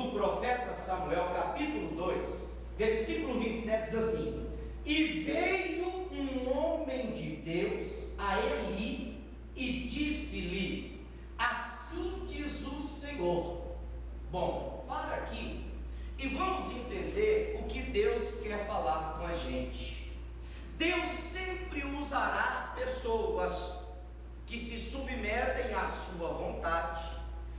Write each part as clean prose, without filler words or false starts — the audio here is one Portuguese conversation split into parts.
do profeta Samuel, capítulo 2, versículo 27, diz assim: e veio um homem de Deus a Eli e disse-lhe: assim diz o Senhor. Bom, para aqui e vamos entender o que Deus quer falar com a gente. Deus sempre usará pessoas que se submetem à sua vontade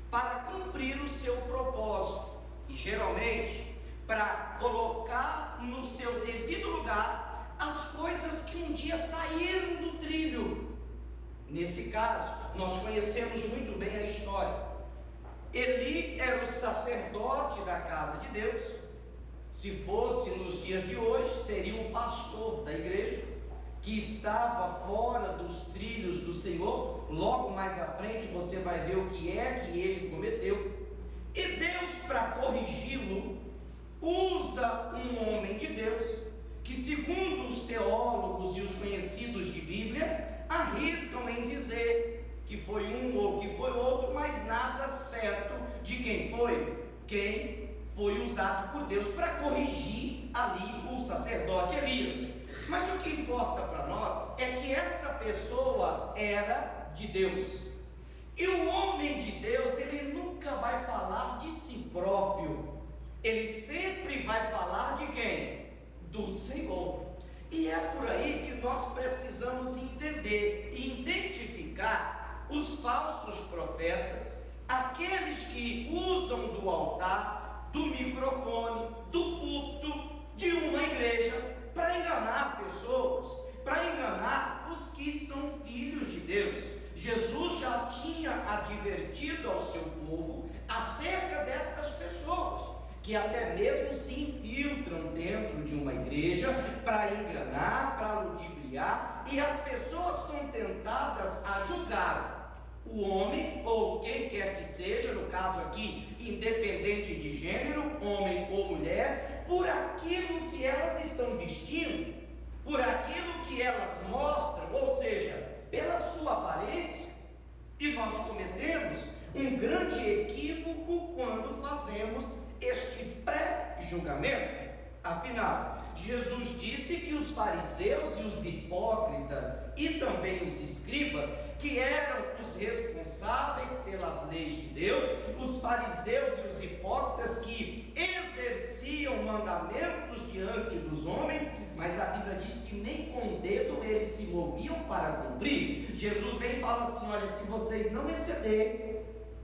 para cumprir o seu propósito, e geralmente para colocar no seu devido lugar as coisas que um dia saíram do trilho. Nesse caso, nós conhecemos muito bem a história. Eli era o sacerdote da casa de Deus. Se fosse nos dias de hoje, seria o pastor da igreja, que estava fora dos trilhos do Senhor. Logo mais à frente você vai ver o que é que ele cometeu. E Deus, para corrigi-lo, usa um homem de Deus, que segundo os teólogos e os conhecidos de Bíblia, arriscam em dizer que foi um ou que foi outro, mas nada certo de quem foi usado por Deus para corrigir ali o sacerdote Elias. Mas o que importa para nós é que esta pessoa era de Deus, e o homem de Deus, ele nunca vai falar de si próprio, ele sempre vai falar de quem? Do Senhor. E é por aí que nós precisamos entender e identificar os falsos profetas, aqueles que usam do altar, do microfone, do púlpito de uma igreja para enganar pessoas, para enganar os que são filhos de Deus. Jesus já tinha advertido ao seu povo acerca destas pessoas, que até mesmo se infiltram dentro de uma igreja para enganar, para ludibriar, e as pessoas são tentadas a julgar o homem, ou quem quer que seja, no caso aqui, independente de gênero, homem ou mulher, por aquilo que elas estão vestindo, por aquilo que elas mostram, ou seja, pela sua aparência. E nós cometemos um grande equívoco quando fazemos este pré-julgamento. Afinal, Jesus disse que os fariseus e os hipócritas e também os escribas, que eram os responsáveis pelas leis de Deus, os fariseus e os hipócritas que exerciam mandamentos diante dos homens, mas a Bíblia diz que nem com o dedo eles se moviam para cumprir. Jesus vem e fala assim: olha, se vocês não excederem,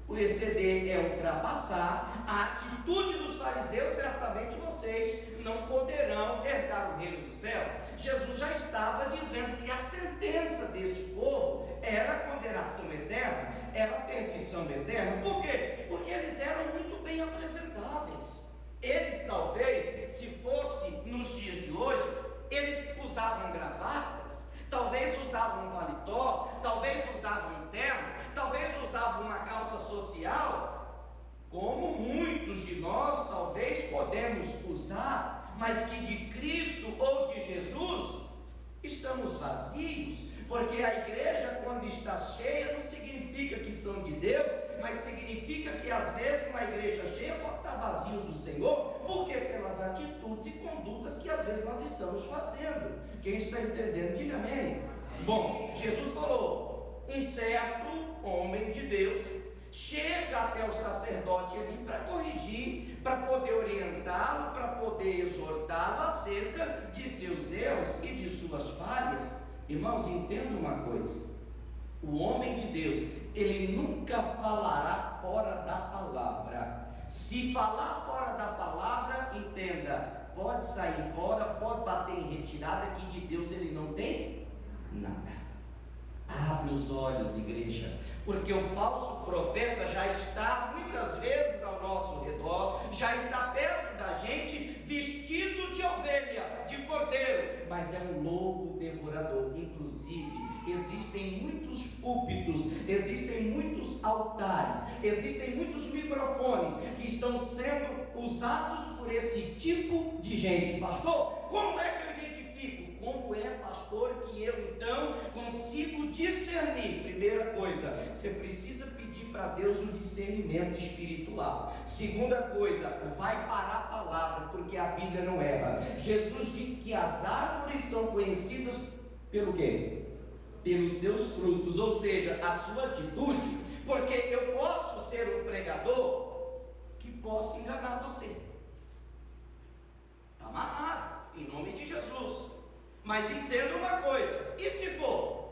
o exceder é ultrapassar a atitude dos fariseus, certamente vocês não poderão herdar o reino dos céus. Jesus já estava dizendo que a sentença deste povo era condenação eterna, era perdição eterna. Por quê? Porque eles eram muito bem apresentáveis. Eles talvez, se fosse nos dias de hoje, eles usavam gravatas, talvez usavam um paletó, talvez usavam um terno, talvez usavam uma calça social, como muitos de nós talvez podemos usar, mas que de Cristo ou de Jesus estamos vazios, porque a igreja, quando está cheia, não significa que são de Deus, mas significa que às vezes uma igreja cheia pode estar vazio do Senhor, porque pelas atitudes e condutas que às vezes nós estamos fazendo. Quem está entendendo, diga amém. Bom, Jesus falou: um certo homem de Deus chega até o sacerdote ali para corrigir, para poder orientá-lo, para poder exortá-lo acerca de seus erros e de suas falhas. Irmãos, entenda uma coisa: o homem de Deus, ele nunca falará fora da palavra. Se falar fora da palavra, entenda, pode sair fora, pode bater em retirada, que de Deus ele não tem nada. Abre os olhos, igreja, porque o falso profeta já está muitas vezes ao nosso redor, já está perto da gente, vestido de ovelha, de cordeiro, mas é um lobo devorador. Inclusive, existem muitos púlpitos, existem muitos altares, existem muitos microfones que estão sendo usados por esse tipo de gente. Pastor, como é que eu identifico? Como é, pastor, que eu então consigo discernir? Primeira coisa, você precisa pedir pedir para Deus um discernimento espiritual. Segunda coisa, vai parar a palavra, porque a Bíblia não erra. Jesus diz que as árvores são conhecidas pelo quê? Pelos seus frutos, ou seja, a sua atitude. Porque eu posso ser um pregador que posso enganar você. Está amarrado, em nome de Jesus. Mas entenda uma coisa, e se for?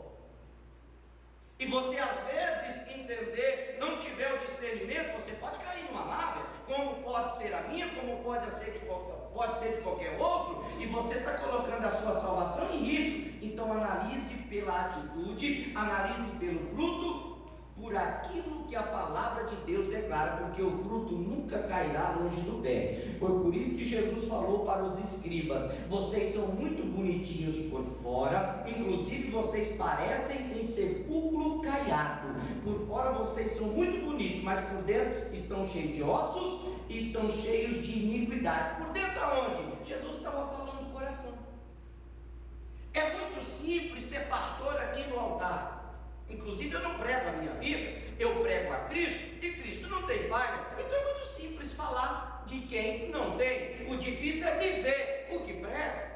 E você às vezes entender, não tiver o discernimento, você pode cair numa lábia, como pode ser a minha, como pode ser de qualquer outro, e você está colocando a sua salvação em risco. Então analise pela atitude, analise pelo fruto, por aquilo que a palavra de Deus declara, porque o fruto nunca cairá longe do pé. Foi por isso que Jesus falou para os escribas: vocês são muito bonitinhos por fora, inclusive vocês parecem um sepulcro caiado. Por fora vocês são muito bonitos, mas por dentro estão cheios de ossos e estão cheios de iniquidade. Por dentro aonde? Jesus estava falando do coração. É muito simples ser pastor aqui no altar. Inclusive eu não prego a minha vida, eu prego a Cristo, e Cristo não tem falha. Então é muito simples falar de quem não tem. O difícil é viver o que prega.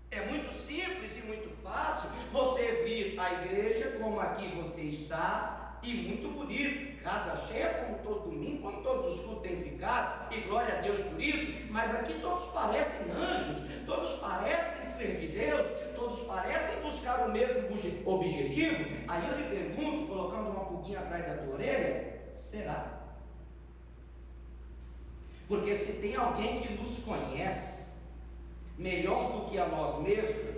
É muito simples e muito fácil você vir à igreja como aqui você está, e muito bonito, casa cheia como todo domingo, como todos os cultos têm ficado, e glória a Deus por isso. Mas aqui todos parecem anjos, todos parecem ser de Deus, todos parecem buscar o mesmo objetivo. Aí eu lhe pergunto, colocando uma pulguinha atrás da tua orelha: será? Porque se tem alguém que nos conhece melhor do que a nós mesmos,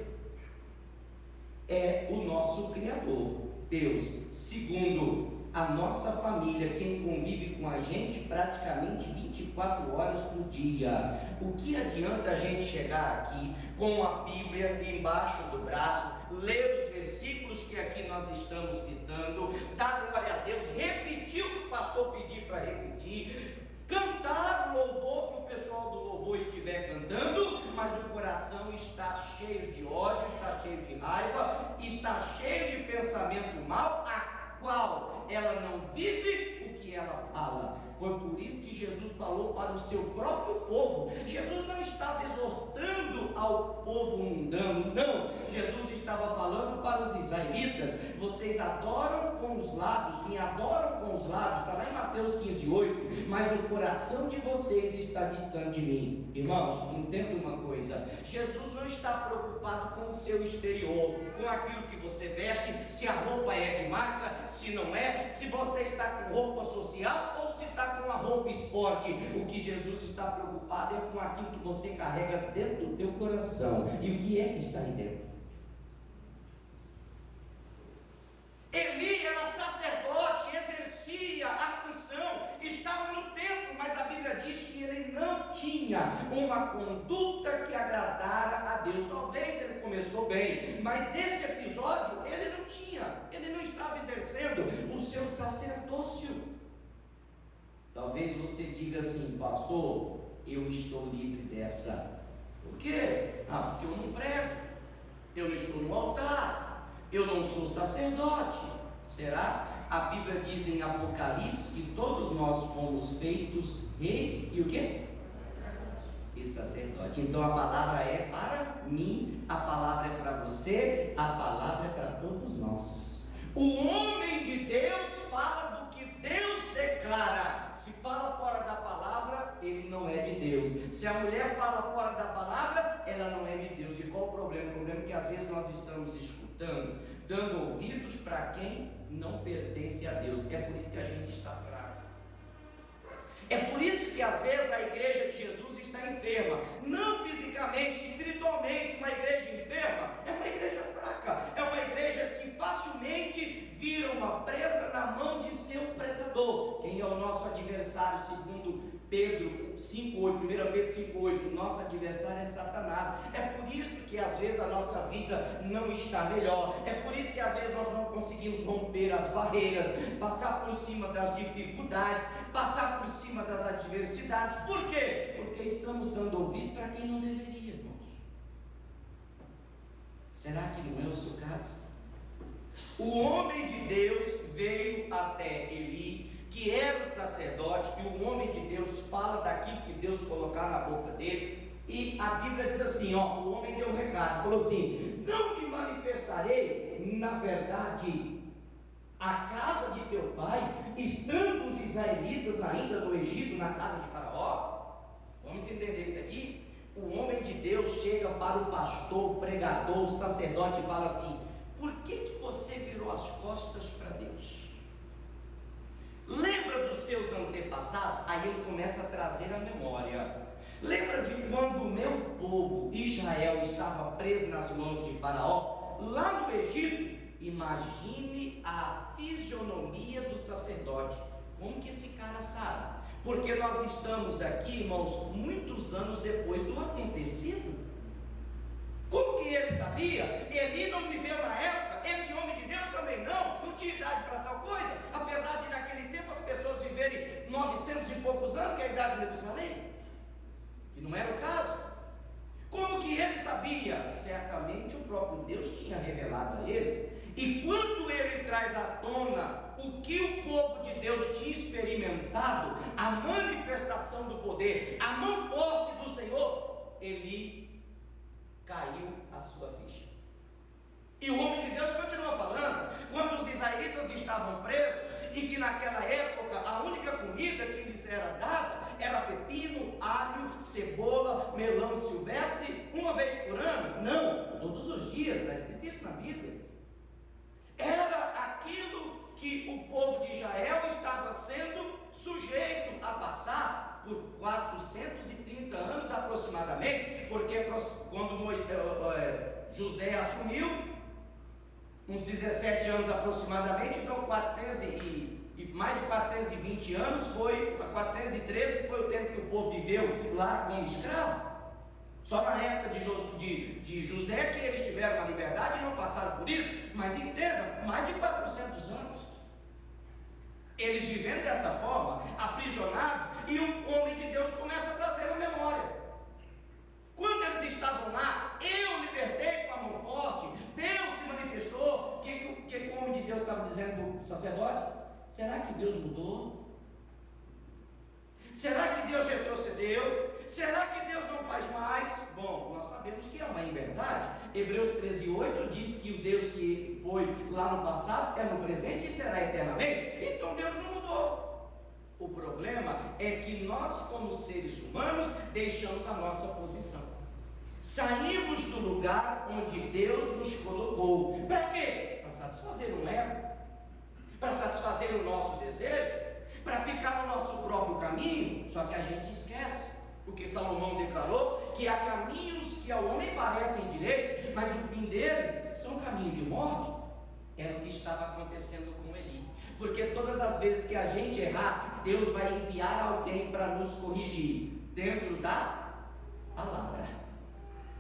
é o nosso Criador, Deus. Segundo, a nossa família, quem convive com a gente praticamente 24 horas por dia. O que adianta a gente chegar aqui com a Bíblia embaixo do braço, ler os versículos que aqui nós estamos citando, dar glória a Deus, repetir o que o pastor pediu para repetir, cantar o louvor que o pessoal do louvor estiver cantando, mas o coração está cheio de ódio, está cheio de raiva, está cheio de pensamento mal, a qual ela não vive o que ela fala. Foi por isso que Jesus falou para o seu próprio povo. Jesus não estava exortando ao povo mundano, não. Jesus estava falando para os israelitas: vocês adoram com os lábios, me adoram com os lábios, está lá em Mateus 15:8, mas o coração de vocês está distante de mim. Irmãos, entenda uma coisa: Jesus não está preocupado com o seu exterior, com aquilo que você veste, se a roupa é de marca, se não é, se você está com roupa social ou se está com uma roupa esporte. O que Jesus está preocupado é com aquilo que você carrega dentro do teu coração. E o que é que está aí dentro? Eli era sacerdote, exercia a função, estava no templo, mas a Bíblia diz que ele não tinha uma conduta que agradara a Deus. Talvez ele começou bem, mas neste episódio ele não tinha, ele não estava exercendo o seu sacerdócio. Talvez você diga assim: pastor, eu estou livre dessa. Por quê? Porque eu não prego, eu não estou no altar, eu não sou sacerdote. Será? A Bíblia diz em Apocalipse que todos nós fomos feitos reis e o quê? E sacerdote. Então a palavra é para mim, a palavra é para você, a palavra é para todos nós. O homem de Deus fala do que Deus declara. Se fala fora da palavra, ele não é de Deus. Se a mulher fala fora da palavra, ela não é de Deus. E qual o problema? O problema é que às vezes nós estamos escutando, dando ouvidos para quem não pertence a Deus. É por isso que a gente está fraco. É por isso que às vezes a igreja de Jesus está enferma, não fisicamente, espiritualmente. Uma igreja enferma é uma igreja fraca, é uma igreja que facilmente vira uma presa na mão de seu predador. Quem é o nosso adversário? Segundo Pedro 5:8, 1 Pedro 5:8, nosso adversário é Satanás. É por isso que às vezes a nossa vida não está melhor, é por isso que às vezes nós não conseguimos romper as barreiras, passar por cima das dificuldades, passar por cima das adversidades. Por quê? Porque estamos dando ouvido para quem não deveria, irmãos. Será que não é o seu caso? O homem de Deus veio até Eli, que era o sacerdote, e o homem de Deus fala daquilo que Deus colocar na boca dele, e a Bíblia diz assim, o homem deu um recado, falou assim: não me manifestarei, na verdade, a casa de teu pai, estando os israelitas ainda no Egito, na casa de Faraó. Vamos entender isso aqui? O homem de Deus chega para o pastor, o pregador, o sacerdote e fala assim: por que você virou as costas para Deus? Lembra dos seus antepassados? Aí ele começa a trazer a memória. Lembra de quando o meu povo Israel estava preso nas mãos de Faraó, lá no Egito? Imagine a fisionomia do sacerdote. Como que esse cara sabe? Porque nós estamos aqui, irmãos, muitos anos depois do acontecido. Como que ele sabia? Eli não viveu na época, esse homem de Deus também não tinha idade para tal coisa, apesar de naquele tempo as pessoas viverem 900 e poucos anos, que é a idade de Metusalém, que não era o caso. Como que ele sabia? Certamente o próprio Deus tinha revelado a ele. E quando ele traz à tona o que o povo de Deus tinha experimentado, a manifestação do poder, a mão forte do Senhor, Eli caiu a sua ficha. E o homem de Deus continua falando, quando os israelitas estavam presos, e que naquela época a única comida que lhes era dada era pepino, alho, cebola, melão silvestre, uma vez por ano. Não, todos os dias, está escrito isso na Bíblia. Era aquilo que o povo de Israel estava sendo sujeito a passar por 430 anos aproximadamente, porque quando José assumiu, uns 17 anos aproximadamente, então mais de 420 anos, 413 foi o tempo que o povo viveu lá como escravo. Só na época de José que eles tiveram a liberdade e não passaram por isso, mas entenda, mais de 400 anos eles vivendo desta forma, aprisionados, e o homem de Deus começa a trazer a memória. Quando eles estavam lá, eu libertei com a mão forte, Deus se manifestou. O que o homem de Deus estava dizendo para o sacerdote? Será que Deus mudou? Será que Deus retrocedeu? Será que Deus não faz mais? Bom, nós sabemos que é uma inverdade. Hebreus 13:8 diz que o Deus que foi lá no passado é no presente e será eternamente. Então Deus não mudou. O problema é que nós, como seres humanos, deixamos a nossa posição. Saímos do lugar onde Deus nos colocou. Para quê? Para satisfazer um ego, para satisfazer o nosso desejo, para ficar no nosso próprio caminho. Só que a gente esquece, porque Salomão declarou que há caminhos que ao homem parecem direito, mas o fim deles são caminho de morte. Era o que estava acontecendo com Eli, porque todas as vezes que a gente errar, Deus vai enviar alguém para nos corrigir, dentro da palavra.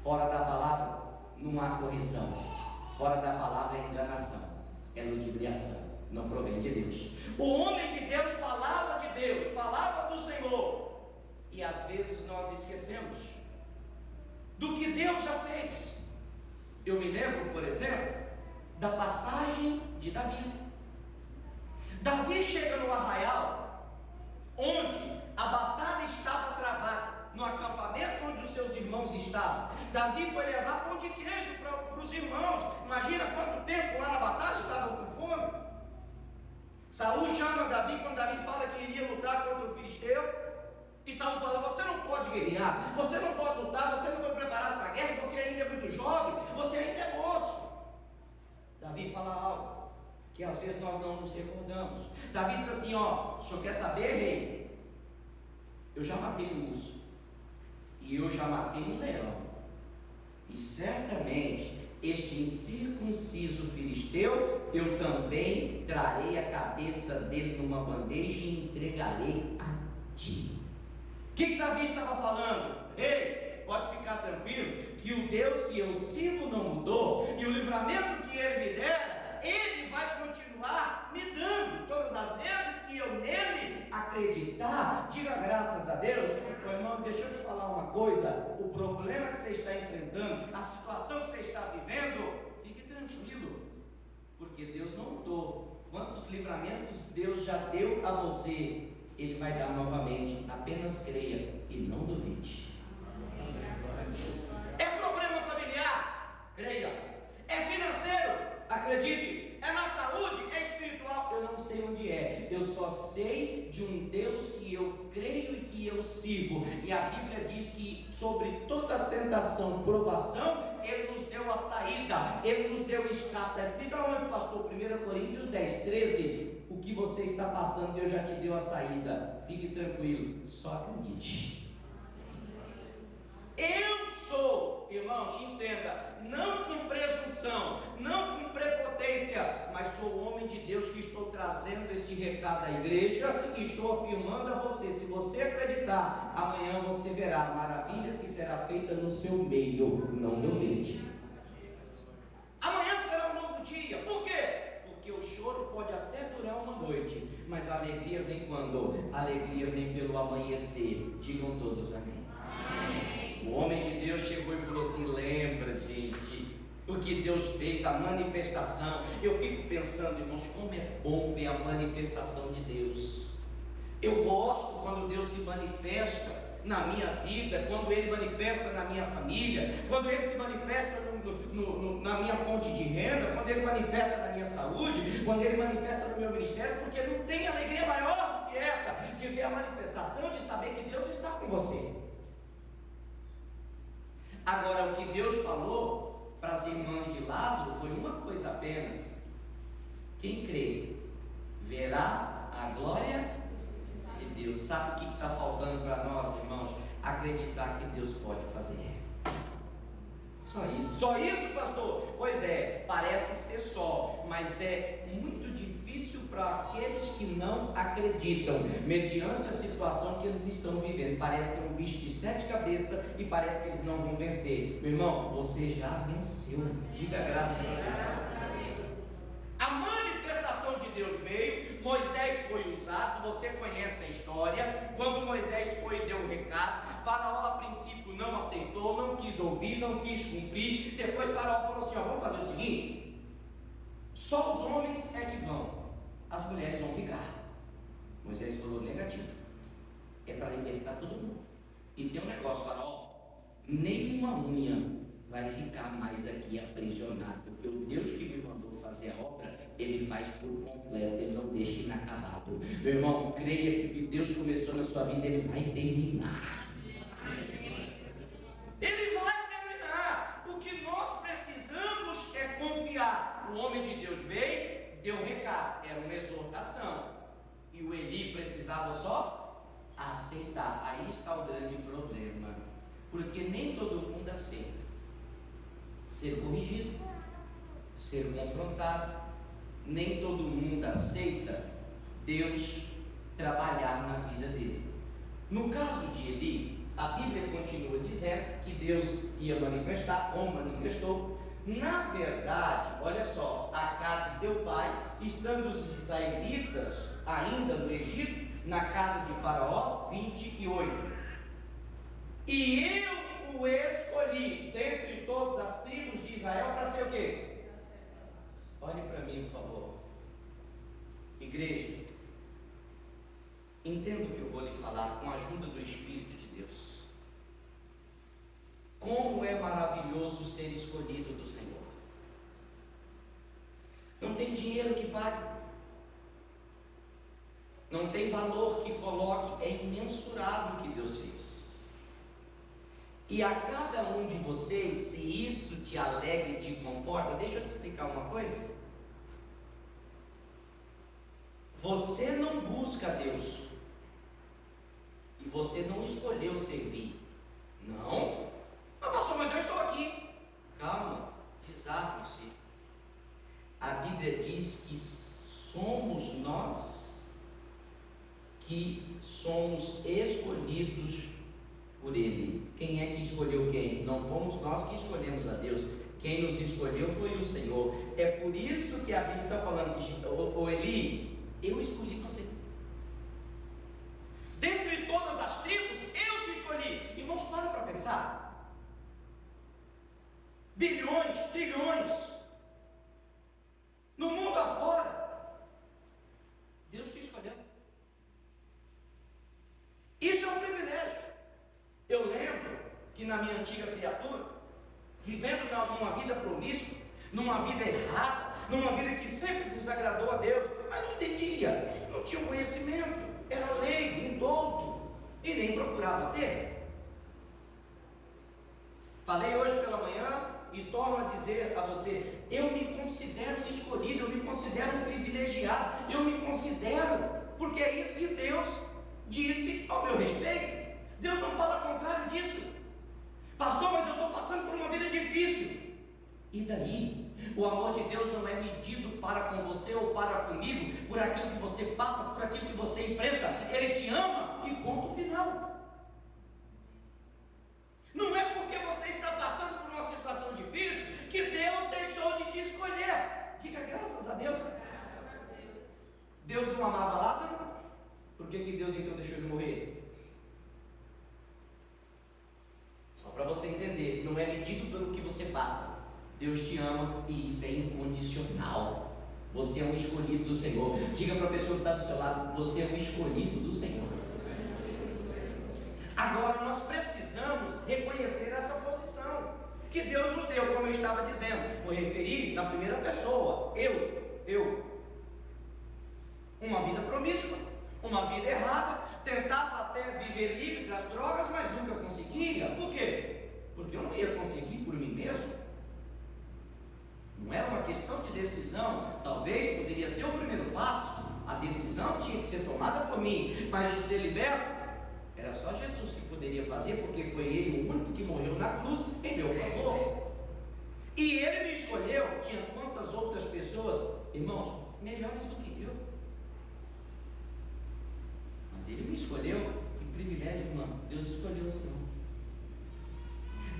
Fora da palavra não há correção, fora da palavra é enganação, é ludibriação, não provém de Deus. O homem de Deus falava de Deus, falava do Senhor, e às vezes nós esquecemos do que Deus já fez. Eu me lembro, por exemplo, da passagem de Davi. Davi chega no arraial, onde a batalha estava travada, no acampamento onde os seus irmãos estavam. Davi foi levar pão de queijo para os irmãos. Imagina quanto tempo lá na batalha estavam com fome. Saul chama Davi quando Davi fala que iria lutar contra o filisteu. E Saul fala: você não pode guerrear, você não pode lutar, você não foi preparado para a guerra, você ainda é muito jovem, você ainda é moço. Davi fala algo que às vezes nós não nos recordamos. Davi diz assim: o senhor quer saber, rei? Eu já matei um urso, e eu já matei um leão, e certamente este incircunciso filisteu, eu também trarei a cabeça dele numa bandeja e entregarei a ti. O que Davi estava falando? Ei, pode ficar tranquilo, que o Deus que eu sirvo não mudou, e o livramento que Ele me dera, Ele vai continuar me dando, todas as vezes que eu nele acreditar. Diga graças a Deus. Meu irmão, deixa eu te falar uma coisa, o problema que você está enfrentando, a situação que você está vivendo, fique tranquilo, porque Deus não mudou. Quantos livramentos Deus já deu a você, Ele vai dar novamente. Apenas creia e não duvide. É problema familiar? Creia. É financeiro? Acredite. É na saúde? É espiritual? Eu não sei onde é. Eu só sei de um Deus que eu creio e que eu sigo. E a Bíblia diz que sobre toda tentação, provação, Ele nos deu a saída. Ele nos deu o escape. Está escrito aonde, pastor? 1 Coríntios 10, 13. O que você está passando, Deus já te deu a saída. Fique tranquilo. Só acredite. Eu sou, irmãos, entenda, não com presunção, não com prepotência, mas sou o homem de Deus que estou trazendo este recado à igreja e estou afirmando a você, se você acreditar, amanhã você verá maravilhas que será feita no seu meio, não duvide. Amanhã será um novo dia, por quê? Porque o choro pode até durar uma noite, mas a alegria vem quando? A alegria vem pelo amanhecer. Digam todos amém. O homem de Deus chegou e falou assim: lembra, gente, o que Deus fez, a manifestação. Eu fico pensando, irmãos, como é bom ver a manifestação de Deus. Eu gosto quando Deus se manifesta na minha vida, quando Ele manifesta na minha família, quando Ele se manifesta na minha fonte de renda, quando Ele manifesta na minha saúde, quando Ele manifesta no meu ministério, porque não tem alegria maior do que essa, de ver a manifestação, de saber que Deus está com você. Agora, o que Deus falou para as irmãs de Lázaro foi uma coisa apenas: quem crê verá a glória de Deus. Sabe o que está faltando para nós, irmãos? Acreditar que Deus pode fazer. Só isso. Só isso, pastor? Pois é, parece ser só, mas é muito difícil para aqueles que não acreditam, mediante a situação que eles estão vivendo. Parece que é um bicho de 7 cabeças e parece que eles não vão vencer. Meu irmão, você já venceu. Diga graças a Deus. A manifestação de Deus veio, Moisés foi usado. Se você conhece a história, quando Moisés foi e deu o recado, Faraó a princípio não aceitou, não quis ouvir, não quis cumprir. Depois Faraó falou assim: ó, vamos fazer o seguinte, só os homens é que vão, as mulheres vão ficar. Moisés falou: negativo, é para libertar todo mundo. E tem um negócio, Faraó, nenhuma unha vai ficar mais aqui aprisionado, porque o Deus que me mandou fazer a obra, Ele faz por completo, Ele não deixa inacabado. Meu irmão, creia que o que Deus começou na sua vida, Ele vai terminar. Ele vai terminar. O que nós precisamos é confiar. O homem de Deus veio, deu um recado, era uma exortação, e o Eli precisava só aceitar. Aí está o grande problema, porque nem todo mundo aceita ser corrigido, ser confrontado. Nem todo mundo aceita Deus trabalhar na vida dele. No caso de Eli, a Bíblia continua dizendo que Deus ia manifestar, como manifestou. Na verdade, olha só, a casa de teu pai, estando os israelitas ainda no Egito, na casa de Faraó, 28. E eu o escolhi dentre todas as tribos de Israel para ser o quê? Olhe para mim, por favor. Igreja, entenda o que eu vou lhe falar com a ajuda do Espírito de Deus. Como é maravilhoso ser escolhido do Senhor. Não tem dinheiro que pague, não tem valor que coloque, é imensurável o que Deus fez. E a cada um de vocês, se isso te alegra e te conforta, deixa eu te explicar uma coisa. Você não busca Deus, e você não escolheu servir. Não. Mas pastor, mas eu estou aqui. Calma, desarme-se. A Bíblia diz que somos nós que somos escolhidos por Ele. Quem é que escolheu quem? Não fomos nós que escolhemos a Deus. Quem nos escolheu foi o Senhor. É por isso que a Bíblia está falando: ô Eli, eu escolhi você. Dentre todas as tribos, eu te escolhi. Irmãos, para pensar. Bilhões, trilhões. No mundo Isso é um privilégio. Eu lembro que na minha antiga criatura, vivendo numa vida promíscua, numa vida errada, numa vida que sempre desagradou a Deus, mas não entendia, não tinha conhecimento, era leigo, indouto, e nem procurava ter. Falei hoje pela manhã e torno a dizer a você: eu me considero escolhido, eu me considero privilegiado, eu me considero, porque é isso que Deus disse ao meu respeito. Deus não fala ao contrário disso. Pastor, mas eu estou passando por uma vida difícil. E daí? O amor de Deus não é medido para com você ou para comigo por aquilo que você passa, por aquilo que você enfrenta. Ele te ama e ponto final. Não é porque você está passando por uma situação difícil que Deus deixou de te escolher. Diga graças a Deus. Deus não amava Lázaro? Por que Deus então deixou ele morrer? Só para você entender, não é medido pelo que você passa. Deus te ama e isso é incondicional. Você é um escolhido do Senhor. Diga para a pessoa que está do seu lado: você é um escolhido do Senhor. Agora nós precisamos reconhecer essa posição que Deus nos deu, como eu estava dizendo. Vou referir na primeira pessoa. Eu. Uma vida promíscua, uma vida errada, tentava até viver livre das drogas, mas nunca conseguia. Por quê? Porque eu não ia conseguir por mim mesmo. Não era uma questão de decisão. Talvez poderia ser o primeiro passo. A decisão tinha que ser tomada por mim, mas o ser liberto era só Jesus que poderia fazer, porque foi Ele o único que morreu na cruz em meu favor. E Ele me escolheu. Tinha quantas outras pessoas, irmãos, melhores do que eu, mas Ele me escolheu. Que privilégio, irmão. Deus escolheu assim.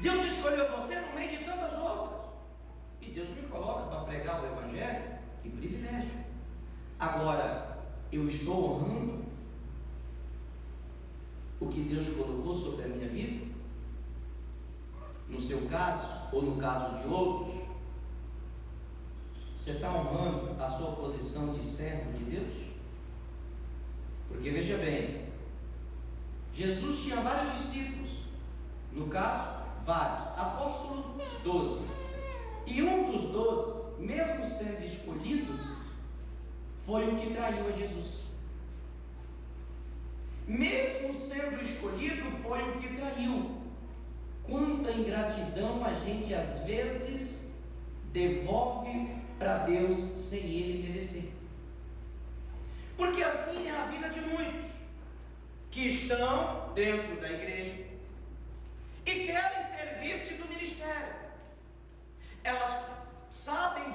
Deus escolheu você no meio de tantas outras, e Deus me coloca para pregar o Evangelho. Que privilégio. Agora, eu estou honrando o que Deus colocou sobre a minha vida? No seu caso, ou no caso de outros, você está honrando a sua posição de servo de Deus? Porque veja bem, Jesus tinha vários discípulos, no caso, vários, apóstolo 12, e um dos 12, mesmo sendo escolhido, foi o que traiu a Jesus. Mesmo sendo escolhido, foi o que traiu. Quanta ingratidão a gente às vezes devolve para Deus sem Ele merecer. Porque assim é a vida de muitos que estão dentro da igreja e querem servir-se do ministério. Elas sabem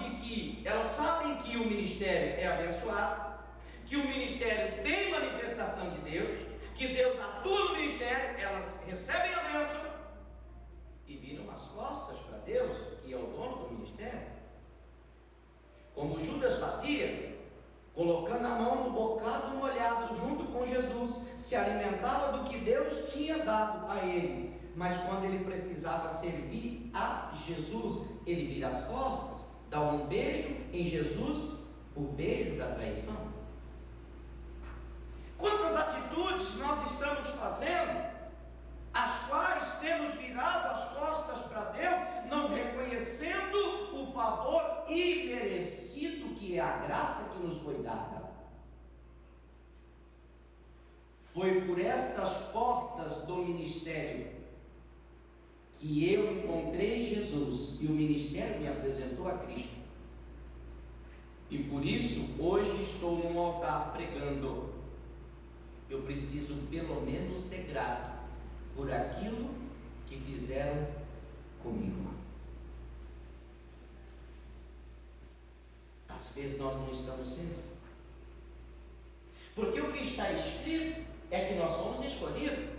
que o ministério é abençoado, que o ministério tem manifestação de Deus, que Deus atua no ministério, elas recebem a bênção e viram as costas para Deus, que é o dono do ministério, como Judas fazia, colocando a mão no bocado molhado junto com Jesus, se alimentava do que Deus tinha dado a eles, mas quando ele precisava servir a Jesus, ele vira as costas, dá um beijo em Jesus, o beijo da traição. Quantas atitudes nós estamos fazendo, as quais temos virado as costas para Deus, não reconhecendo o favor imerecido que é a graça que nos foi dada. Foi por estas portas do ministério que eu encontrei Jesus e o ministério me apresentou a Cristo. E por isso hoje estou num altar pregando. Eu preciso pelo menos ser grato por aquilo que fizeram comigo. Às vezes nós não estamos sendo, porque o que está escrito é que nós fomos escolhidos.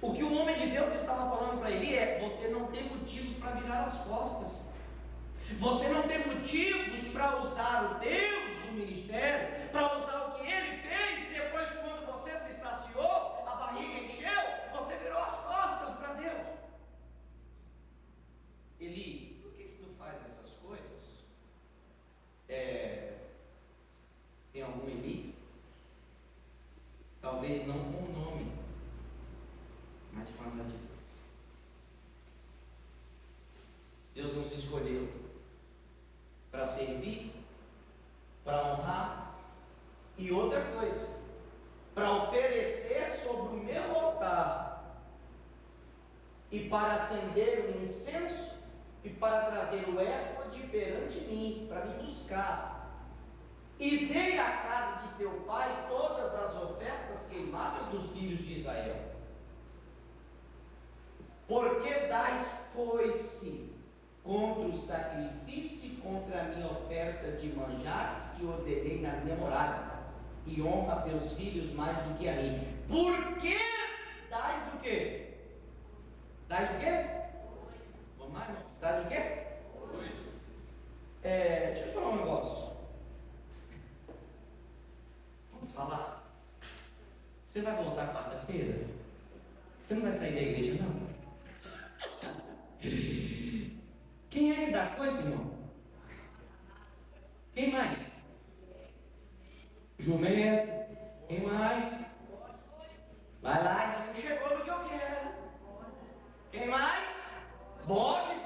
O que o homem de Deus estava falando para ele é: você não tem motivos para virar as costas, você não tem motivos para usar o Deus do ministério, para usar o que ele fez, e depois, quando você se saciou, a barriga encheu, você virou as costas para Deus. Eli, por que tu faz essas coisas? Tem algum Eli? Talvez não com o nome, Deus escolheu para servir, para honrar, e outra coisa, para oferecer sobre o meu altar, e para acender o incenso, e para trazer o éfode perante mim, para me buscar. E dei à casa de teu pai todas as ofertas queimadas dos filhos de Israel. Porque dais coice contra o sacrifício e contra a minha oferta de manjares que ordenei na minha morada, e honra a teus filhos mais do que a mim. Por que dais o quê? Dais o quê? Vamos lá, irmão? Dais o quê? Deixa eu te falar um negócio. Vamos falar. Você vai voltar quarta-feira? Você não vai sair da igreja, não? Quem é que dá coisa, irmão? Quem mais? Jumento. Quem mais? Vai lá, ainda não chegou no que eu quero. Quem mais? Bode.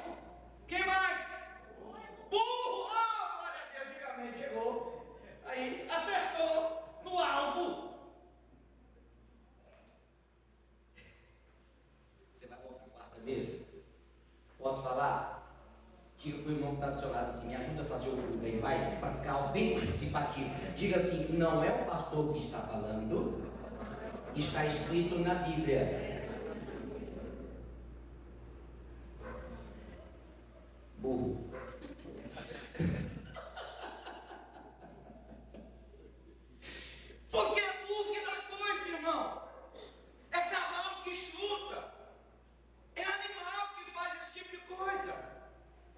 Quem mais? Burro. Oh, glória a Deus, antigamente chegou. Aí, acertou no alvo. Você vai voltar quarta mesmo? Posso falar? Diga para o irmão que está do seu lado assim, me ajuda a fazer o culto aí, vai, para ficar algo bem participativo. Diga assim, não é o pastor que está falando, está escrito na Bíblia. Burro. Porque é burro que dá coisa, irmão. É cavalo que chuta. É animal que faz esse tipo de coisa.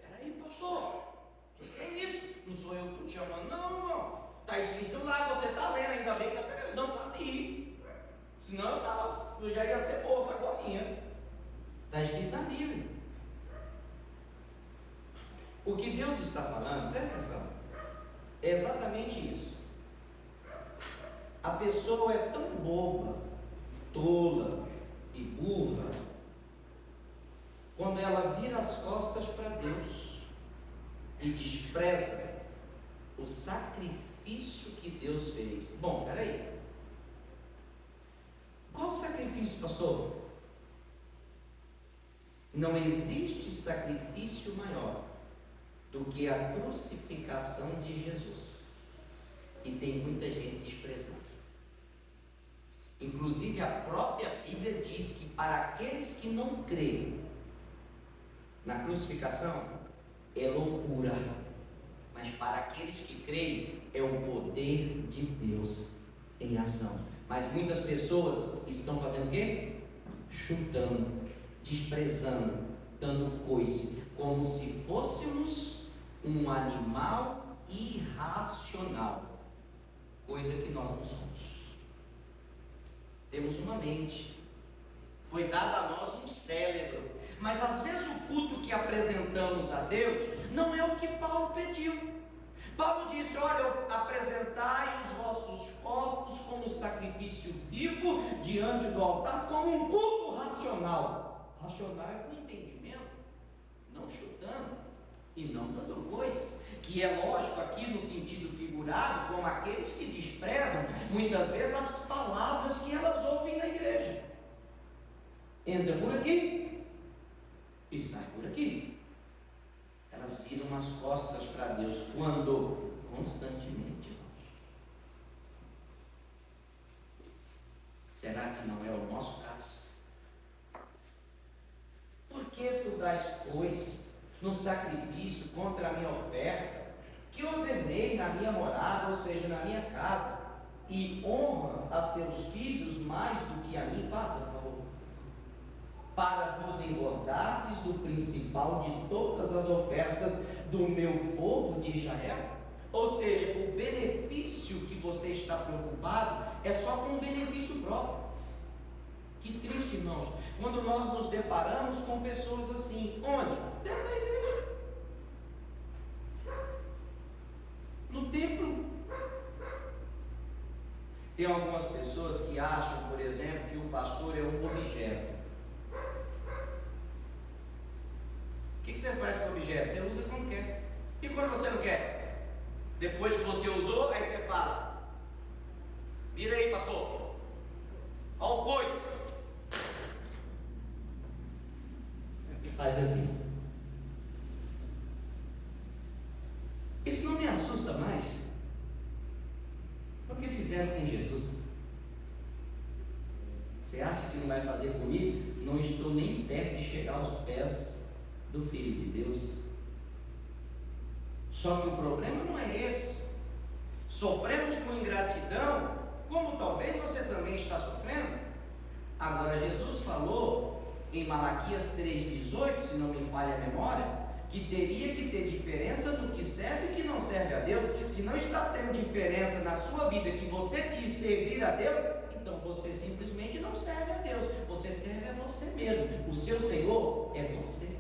Peraí, pastor, o que é isso? Não sou eu que estou te chamando, não, irmão. Está escrito lá, você está lendo, ainda bem que a televisão está ali. Senão eu já ia ser morto agora. Está escrito na Bíblia. O que Deus está falando, presta atenção, é exatamente isso. A pessoa é tão boba, tola e burra, quando ela vira as costas para Deus e despreza o sacrifício que Deus fez. Bom, peraí. Qual sacrifício, pastor? Não existe sacrifício maior do que a crucificação de Jesus. E tem muita gente desprezando. Inclusive a própria Bíblia diz que para aqueles que não creem na crucificação é loucura, mas para aqueles que creem é o poder de Deus em ação. Mas muitas pessoas estão fazendo o quê? Chutando, desprezando, dando coice, como se fôssemos um animal irracional, coisa que nós não somos. Temos uma mente, foi dado a nós um cérebro, mas às vezes o culto que apresentamos a Deus não é o que Paulo pediu. Paulo disse: olha, apresentai os vossos corpos como sacrifício vivo diante do altar, como um culto racional. Racional é com entendimento, não chutando e não dando coisa, que é lógico aqui no sentido figurado, como aqueles que desprezam muitas vezes as palavras que elas ouvem na igreja. Entra por aqui e sai por aqui. Elas viram as costas para Deus quando? Constantemente. Será que não é o nosso caso? Por que tu dás coisa no sacrifício contra a minha oferta, que ordenei na minha morada, ou seja, na minha casa, e honra a teus filhos mais do que a mim? Passa, por favor. Para vos engordardes do principal de todas as ofertas do meu povo de Israel? Ou seja, o benefício que você está preocupado é só com o benefício próprio. Que triste, irmãos, quando nós nos deparamos com pessoas assim. Onde? Dentro da igreja, no templo. Tem algumas pessoas que acham, por exemplo, que o pastor é um objeto. que você faz com o objeto? Você usa quando quer. E quando você não quer? Depois que você usou, aí você fala: vira aí, pastor. Olha o coice. E faz assim. Isso não me assusta mais. O que fizeram com Jesus? Você acha que não vai fazer comigo? Não estou nem perto de chegar aos pés do Filho de Deus. Só que o problema não é esse. Sofremos com ingratidão, como talvez você também está sofrendo. Agora, Jesus falou em Malaquias 3,18, se não me falha a memória, que teria que ter diferença do que serve e que não serve a Deus. Se não está tendo diferença na sua vida, que você diz servir a Deus, então você simplesmente não serve a Deus. Você serve a você mesmo. O seu Senhor é você.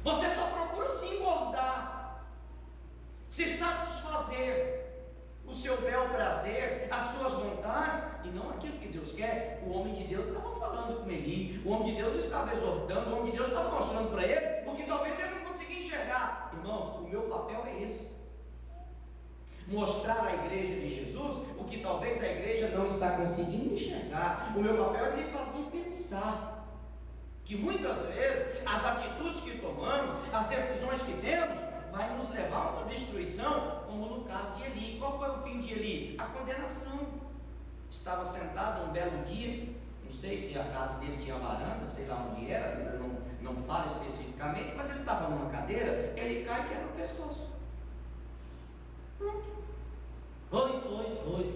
Você só procura se engordar, se satisfazer, o seu bel prazer, as suas vontades, e não aquilo que Deus quer. O homem de Deus estava falando com Eli, o homem de Deus estava exortando, o homem de Deus estava mostrando para ele o que talvez ele não conseguia enxergar. Irmãos, o meu papel é esse: mostrar à igreja de Jesus o que talvez a igreja não está conseguindo enxergar. O meu papel é lhe fazer pensar que muitas vezes as atitudes que tomamos, as decisões que temos, vai nos levar a uma destruição, como no caso de Eli. Qual foi o fim de Eli? A condenação. Estava sentado um belo dia, não sei se a casa dele tinha varanda, sei lá onde era, a Bíblia não fala especificamente, mas ele estava numa cadeira, ele cai e quebra o pescoço. Pronto. Foi.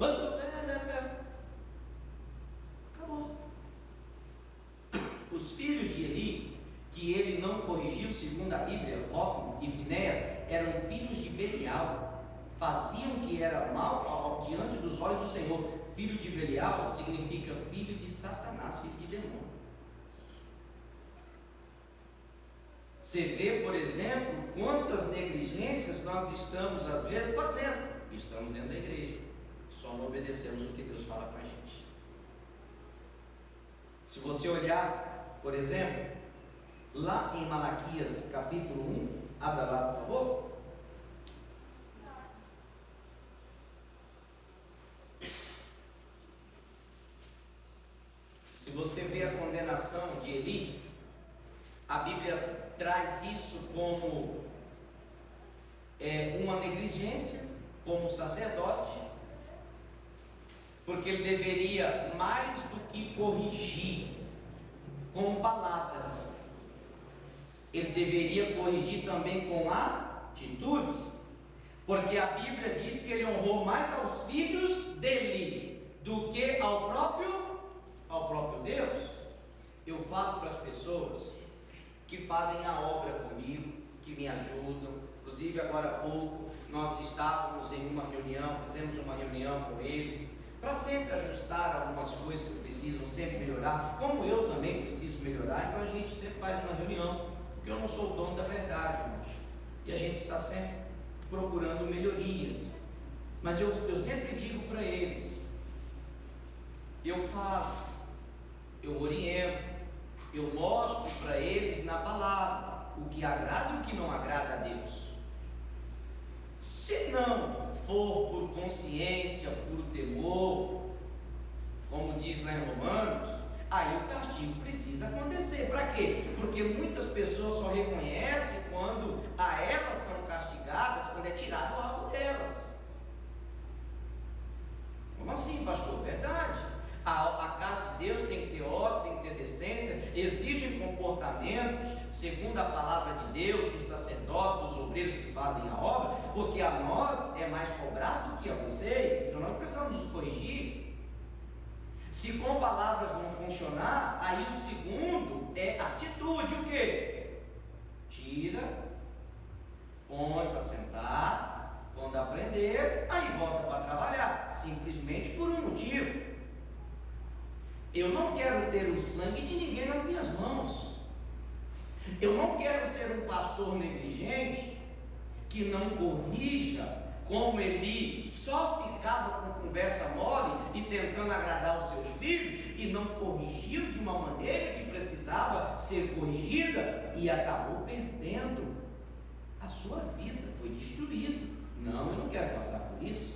Acabou. Os filhos de Eli, que ele não corrigiu, segundo a Bíblia, Hofni e Finéias, eram filhos de Belial, faziam o que era mal diante dos olhos do Senhor. Filho de Belial significa filho de Satanás, filho de demônio. Você vê, por exemplo, quantas negligências nós estamos às vezes fazendo. Estamos dentro da igreja, só não obedecemos o que Deus fala para a gente. Se você olhar, por exemplo, lá em Malaquias capítulo 1, abra lá, por favor. Se você vê a condenação de Eli, a Bíblia traz isso como uma negligência, como sacerdote, porque ele deveria, mais do que corrigir com palavras, ele deveria corrigir também com atitudes, porque a Bíblia diz que ele honrou mais aos filhos dele do que ao próprio Deus. Eu falo para as pessoas que fazem a obra comigo, que me ajudam. Inclusive agora há pouco nós estávamos em uma reunião, fizemos uma reunião com eles, para sempre ajustar algumas coisas que precisam sempre melhorar, como eu também preciso melhorar. Então a gente sempre faz uma reunião, porque eu não sou o dono da verdade, irmãos, e a gente está sempre procurando melhorias. Mas eu sempre digo para eles, eu falo, eu oriento, eu mostro para eles na palavra o que agrada e o que não agrada a Deus. Se não for por consciência, por temor, como diz lá em Romanos, aí o castigo precisa acontecer. Para quê? Porque muitas pessoas só reconhecem quando a elas são castigadas, quando é tirado algo delas. Como assim, pastor? Verdade. A casa de Deus tem que ter ordem, tem que ter decência, exigem comportamentos segundo a palavra de Deus, dos sacerdotes, dos obreiros que fazem a obra, porque a nós é mais cobrado do que a vocês, então nós precisamos nos corrigir. Se com palavras não funcionar, aí o segundo é atitude. O quê? Tira, põe para sentar, quando aprender, aí volta para trabalhar, simplesmente por um motivo. Eu não quero ter o sangue de ninguém nas minhas mãos. Eu não quero ser um pastor negligente que não corrija, como Eli só ficava com conversa mole e tentando agradar os seus filhos e não corrigiu de uma maneira que precisava ser corrigida e acabou perdendo a sua vida, foi destruído. Não, eu não quero passar por isso.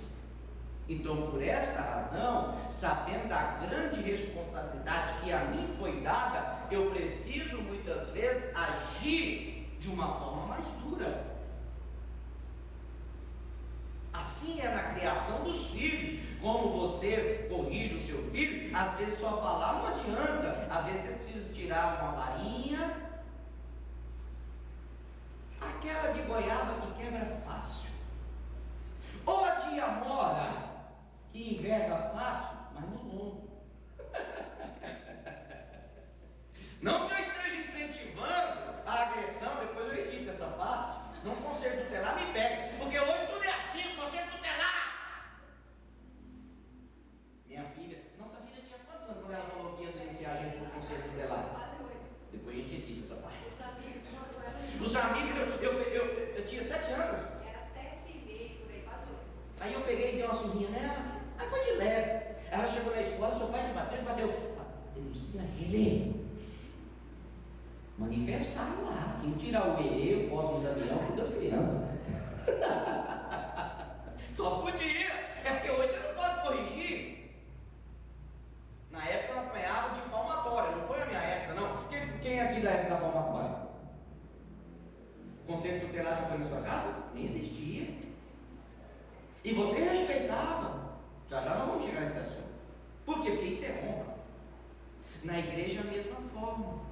Então, por esta razão, sabendo da grande responsabilidade que a mim foi dada, eu preciso muitas vezes agir de uma forma mais dura. Assim é na criação dos filhos. Como você corrige o seu filho, às vezes só falar não adianta, às vezes você precisa tirar uma varinha, aquela de goiaba que quebra fácil, ou a de amora que enverga fácil, mas no lombo. Não que eu esteja incentivando a agressão, depois eu edito essa parte, senão o conselho tutelar me pega, porque hoje tudo é assim, conselho tutelar. Minha filha, nossa filha tinha quantos anos quando ela falou que ia denunciar a gente por conselho tutelar? Quase 8. Depois a gente edita essa parte. Os amigos, eu tinha 7 anos. Era 7,5, por aí, quase 8. Aí eu peguei e dei uma surrinha nela, aí foi de leve. Ela chegou na escola, seu pai te bateu, denuncia ele. Manifestaram lá, quem tirar o Herê, o Cosmo Damião, tudo das crianças. Só podia, é porque hoje você não pode corrigir. Na época ela apanhava de palmatória, não foi a minha época, não. Quem é aqui da época da palmatória? O conselho tutelar já foi na sua casa? Nem existia. E você respeitava. Já nós vamos chegar nesse assunto. Por quê? Porque isso é honra. Na igreja a mesma forma.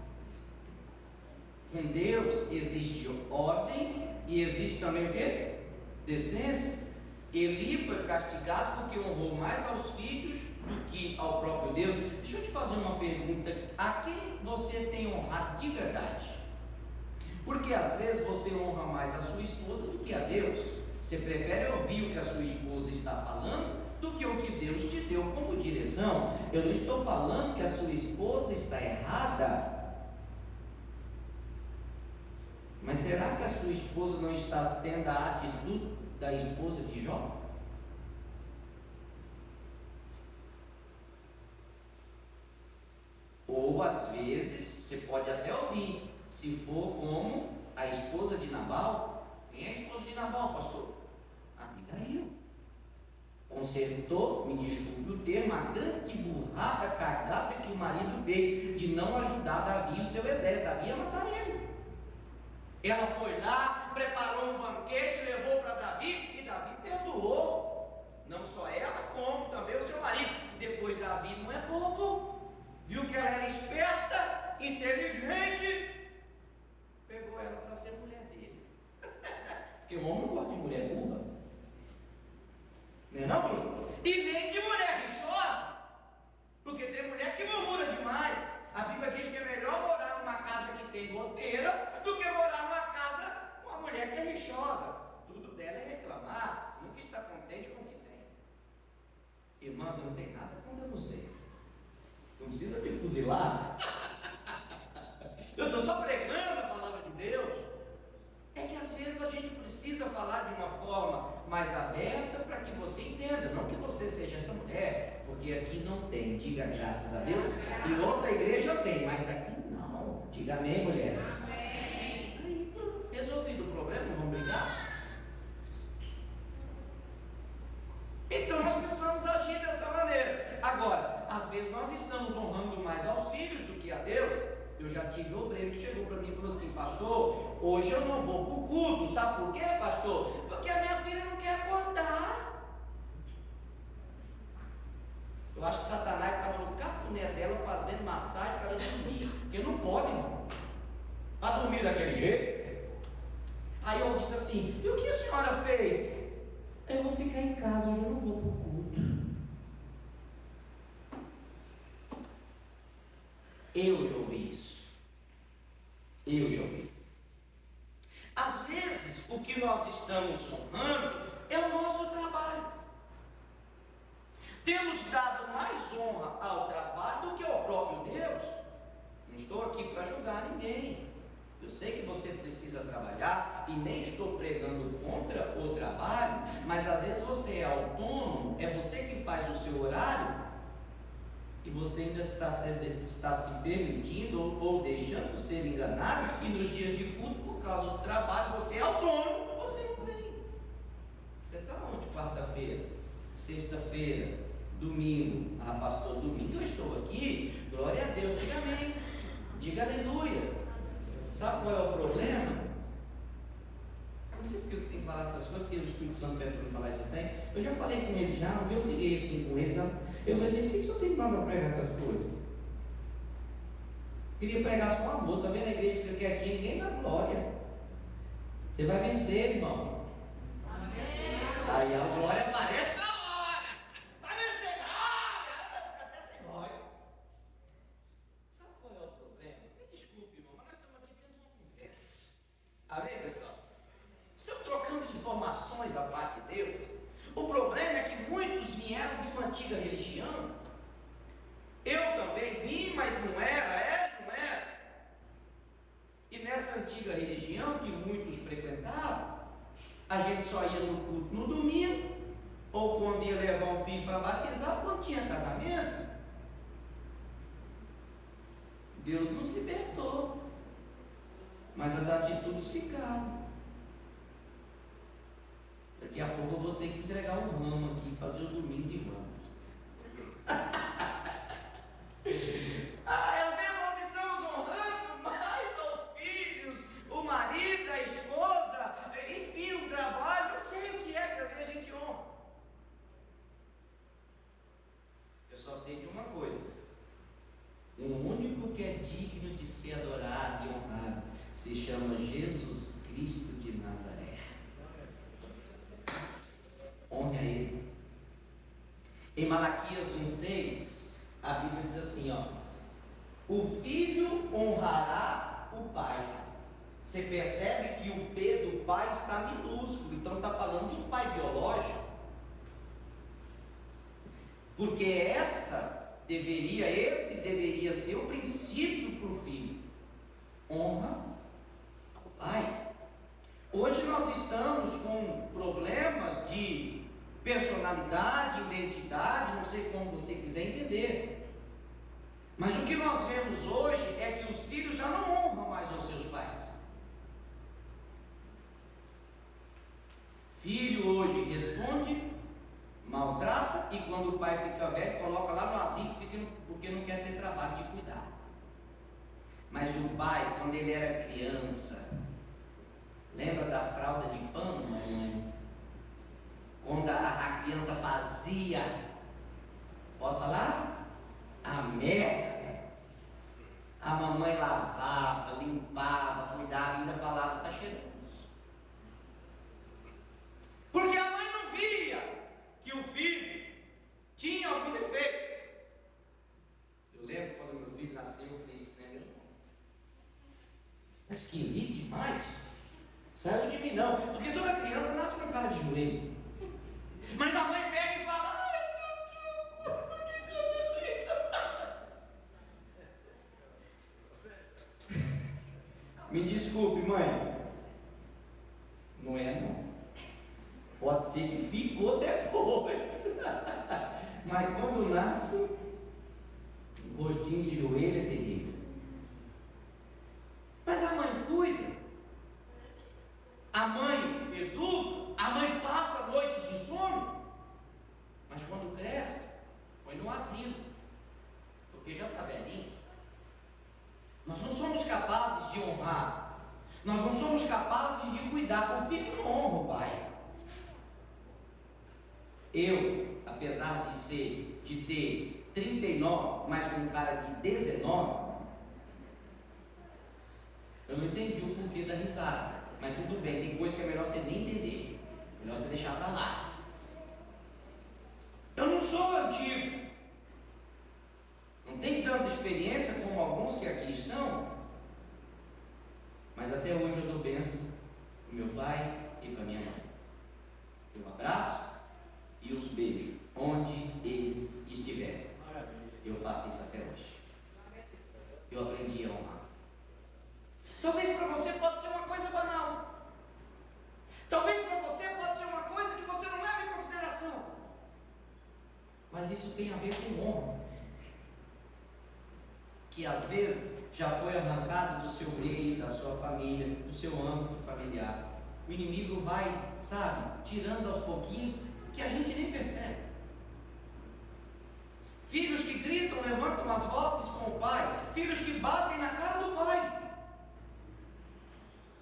Com Deus existe ordem e existe também o quê? Decência. Eli foi castigado porque honrou mais aos filhos do que ao próprio Deus. Deixa eu te fazer uma pergunta: a quem você tem honrado de verdade? Porque às vezes você honra mais a sua esposa do que a Deus. Você prefere ouvir o que a sua esposa está falando do que o que Deus te deu como direção. Eu não estou falando que a sua esposa está errada, mas será que a sua esposa não está tendo a atitude da esposa de Jó? Ou às vezes você pode até ouvir, se for como a esposa de Nabal. Quem é a esposa de Nabal, pastor? Abigail. Consertou, me desculpe o termo, a grande burrada, cagada que o marido fez de não ajudar Davi e o seu exército. Davi ia matar ele. Ela foi lá, preparou um banquete, levou para Davi, e Davi perdoou. Não só ela, como também o seu marido. E depois Davi não é bobo, viu que ela era esperta, inteligente, pegou ela para ser mulher dele. Porque o homem não gosta de mulher burra, não é não, Bruno? E nem de mulher rixosa, porque tem mulher que murmura demais. A Bíblia diz que é melhor morar numa casa que tem goteira do que morar numa casa com uma mulher que é rixosa. Tudo dela é reclamar, nunca está contente com o que tem. Irmãos, eu não tenho nada contra vocês, não precisa me fuzilar. Eu estou só pregando a palavra de Deus. É que às vezes a gente precisa falar de uma forma mais aberta para que você entenda, não que você seja essa mulher, porque aqui não tem, diga graças a Deus, em outra igreja tem, mas aqui não. Diga amém, mulheres. Amém. Aí, resolvido o problema, não vamos brigar? Então nós precisamos agir dessa maneira. Agora, às vezes nós estamos honrando mais aos filhos do que a Deus. Eu já tive obreiro que chegou para mim e falou assim: pastor, hoje eu não vou para o culto. Sabe por quê, pastor? Porque a minha filha não quer acordar. Eu acho que Satanás estava no cafuné dela fazendo massagem para ela dormir, porque não pode, irmão, para dormir daquele jeito. Aí eu disse assim: e o que a senhora fez? Eu vou ficar em casa, hoje eu não vou para o culto. Eu já ouvi isso. Eu já ouvi. Às vezes, o que nós estamos honrando é o nosso trabalho. Temos dado mais honra ao trabalho do que ao próprio Deus. Não estou aqui para julgar ninguém. Eu sei que você precisa trabalhar e nem estou pregando contra o trabalho, mas às vezes você é autônomo, é você que faz o seu horário. e você ainda está se permitindo ou deixando ser enganado, e nos dias de culto, por causa do trabalho, você é autônomo, você não vem. Você está onde? Quarta-feira, sexta-feira, domingo. Ah, pastor, domingo eu estou aqui, glória a Deus, diga amém, diga aleluia. Sabe qual é o problema? Eu não sei porque eu tenho que falar essas coisas, porque o Espírito Santo pede para me falar isso também. Eu já falei com eles já, um dia eu liguei assim com eles, eu falei assim, por que você tem que mandar pregar essas coisas? Queria pregar só amor, tá vendo? A igreja fica quietinha, ninguém dá glória. Você vai vencer, irmão. Amém. Aí a glória aparece na hora. Vai vencer, glória. Até sem voz. Sabe qual é o problema? Me desculpe, irmão, mas nós estamos aqui tendo uma conversa. Amém, pessoal? Estamos trocando informações da parte de Deus. O problema é que muitos vieram de uma antiga religião. Eu também vim, mas não era, não era. E nessa antiga religião que muitos frequentavam, a gente só ia no culto no domingo, ou quando ia levar um filho para batizar, ou quando tinha casamento. Deus nos libertou, mas as atitudes ficaram. Daqui a pouco eu vou ter que entregar um ramo aqui e fazer o domingo de ramos. Às vezes nós estamos honrando mais aos filhos, o marido, a esposa, enfim, o trabalho, não sei o que é que às vezes a gente honra. Eu só sei de uma coisa: o único que é digno de ser adorado e honrado se chama Jesus Cristo de Nazaré. Honre a Ele. Em Malaquias 1,6, a Bíblia diz assim, ó: o filho honrará o pai. Você percebe que o P do pai está minúsculo, então está falando de um pai biológico, porque esse deveria ser o princípio para o filho: honra o pai. Hoje nós estamos com problemas de personalidade, identidade, não sei como você quiser entender, mas o que nós vemos hoje é que os filhos já não honram mais os seus pais. Filho hoje responde, maltrata, e quando o pai fica velho, coloca lá no asilo porque não quer ter trabalho de cuidar. Mas o pai, quando ele era criança, lembra da fralda de pano, mamãe? Quando a criança fazia, posso falar? A merda. A mamãe lavava, limpava, cuidava, ainda falava: está cheiroso. Porque a mãe não via que o filho tinha algum defeito. Eu lembro quando meu filho nasceu, eu falei: isso não é meu irmão. É esquisito demais. Saiu de mim não. Porque toda criança nasce com cara de joelho. Mas a mãe pega e fala: ai, me desculpe, mãe. Não é não. Pode ser que ficou depois. Mas quando nasce, o rostinho de joelho é terrível. Mas a mãe cuida, a mãe educa, a mãe passa noites de sono, mas quando cresce, põe no asilo, porque já está velhinho. Nós não somos capazes de honrar, nós não somos capazes de cuidar. O filho não honra o pai. Eu, apesar de ter 39, mas com um cara de 19, eu não entendi o porquê da risada, mas tudo bem, tem coisa que é melhor você nem entender, melhor você deixar para lá. Eu não sou antigo, não tenho tanta experiência como alguns que aqui estão, mas até hoje eu dou bênção para o meu pai e para minha mãe. Eu abraço e os beijo onde eles estiverem. Eu faço isso até hoje. Eu aprendi a honrar. Talvez para você pode ser uma coisa banal. Talvez para você pode ser uma coisa que você não leva em consideração. Mas isso tem a ver com honra. que às vezes já foi arrancado do seu meio, da sua família, do seu âmbito familiar. O inimigo vai, sabe, tirando aos pouquinhos, que a gente nem percebe. Filhos que gritam, levantam as vozes com o pai, filhos que batem na cara do pai.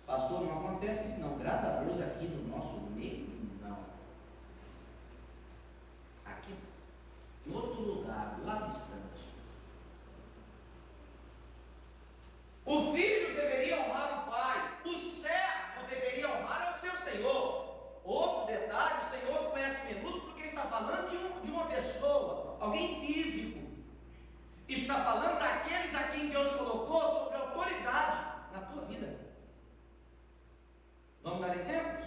Pastor, não acontece isso não, graças a Deus aqui no nosso meio, não. Aqui, em outro lugar, lá distante. O filho deveria honrar o pai, o servo deveria honrar o seu senhor. Outro detalhe, o Senhor com S minúsculo, porque está falando de uma pessoa, alguém físico. Está falando daqueles a quem Deus colocou sobre autoridade na tua vida. Vamos dar exemplos?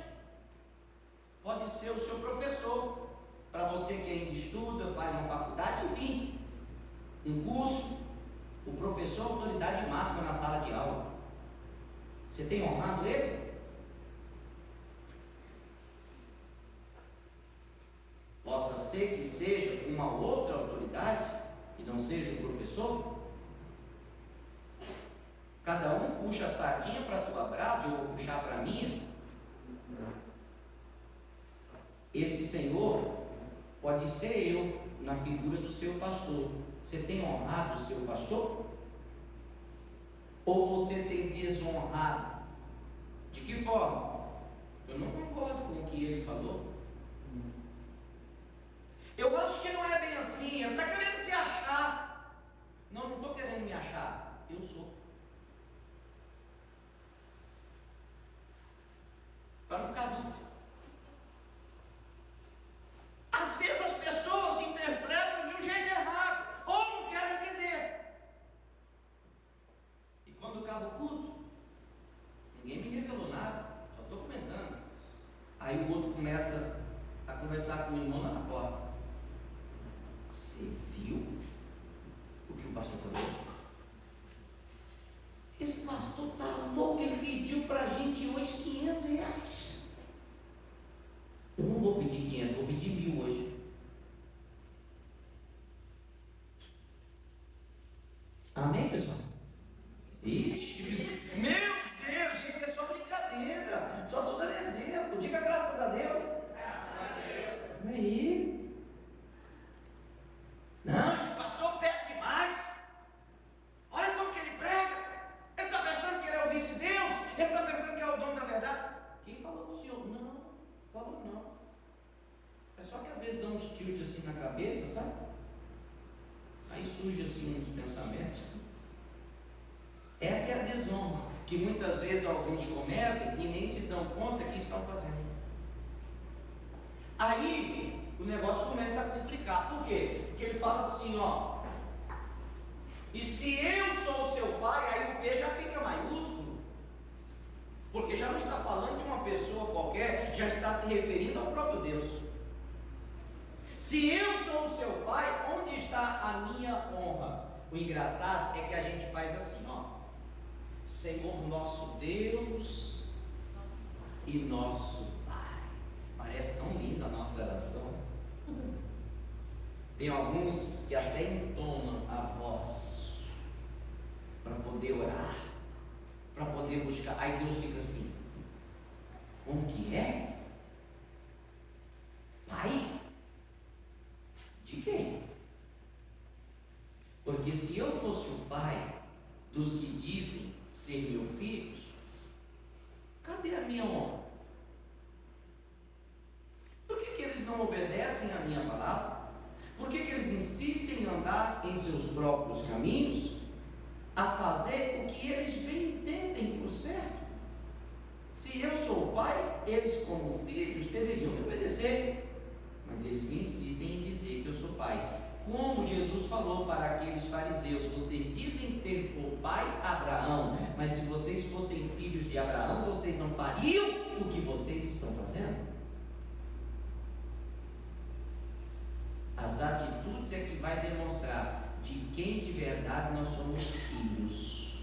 Pode ser o seu professor, para você que ainda estuda, faz uma faculdade, enfim, um curso. O professor é a autoridade máxima na sala de aula. Você tem honrado ele? Possa ser que seja uma outra autoridade, que não seja o professor. Cada um puxa a sardinha para a tua brasa, eu vou puxar para a minha. Esse Senhor pode ser eu, na figura do seu pastor. Você tem honrado o seu pastor? Ou você tem desonrado? De que forma? Eu não concordo com o que ele falou. Eu acho que não é bem assim. Ele está querendo se achar. Não estou querendo me achar. Eu sou. Para não ficar dúvida. Às vezes as pessoas se interpretam de um jeito errado, ou não querem entender. E quando acaba o culto, ninguém me revelou nada, só estou comentando. Aí o outro começa a conversar com o irmão lá na porta. Você viu o que o pastor falou? Esse pastor está louco, ele pediu para a gente hoje R$500. Eu não vou pedir 500, vou pedir 1.000 hoje. Amém, pessoal? Ixi, meu Deus, gente, é só brincadeira. Só estou dando exemplo. Diga graças a Deus. Graças a Deus. Aí. Não, esse pastor pede demais. Olha como que ele prega. Ele está pensando que ele é o vice-deus. Ele está pensando que é o dono da verdade. Quem falou com o senhor? Não, falou não. É só que às vezes dá uns tilt assim na cabeça, sabe? Aí surge assim uns pensamentos. Essa é a desonra que muitas vezes alguns cometem e nem se dão conta que estão fazendo. Aí o negócio começa a complicar. Por quê? Porque ele fala assim, ó. E se eu sou o seu pai, aí o P já fica maiúsculo. Porque já não está falando de uma pessoa qualquer, já está se referindo ao próprio Deus. Se eu sou o seu pai, onde está a minha honra? O engraçado é que a gente faz assim, ó. Senhor nosso Deus e nosso Pai. Parece tão linda a nossa oração. Tem alguns que até entonam a voz para poder orar, para poder buscar. Aí Deus fica assim: como que é? Pai? De quem? Porque se eu fosse o pai dos que dizem ser meus filhos, cadê a minha honra? Por que eles não obedecem à minha palavra? Por que eles insistem em andar em seus próprios caminhos, a fazer o que eles bem entendem por certo? Se eu sou o pai, eles como filhos deveriam me obedecer, mas eles me insistem em dizer que eu sou pai. Como Jesus falou para aqueles fariseus: vocês dizem ter por pai Abraão, mas se vocês fossem filhos de Abraão, vocês não fariam o que vocês estão fazendo. As atitudes é que vai demonstrar de quem de verdade nós somos filhos.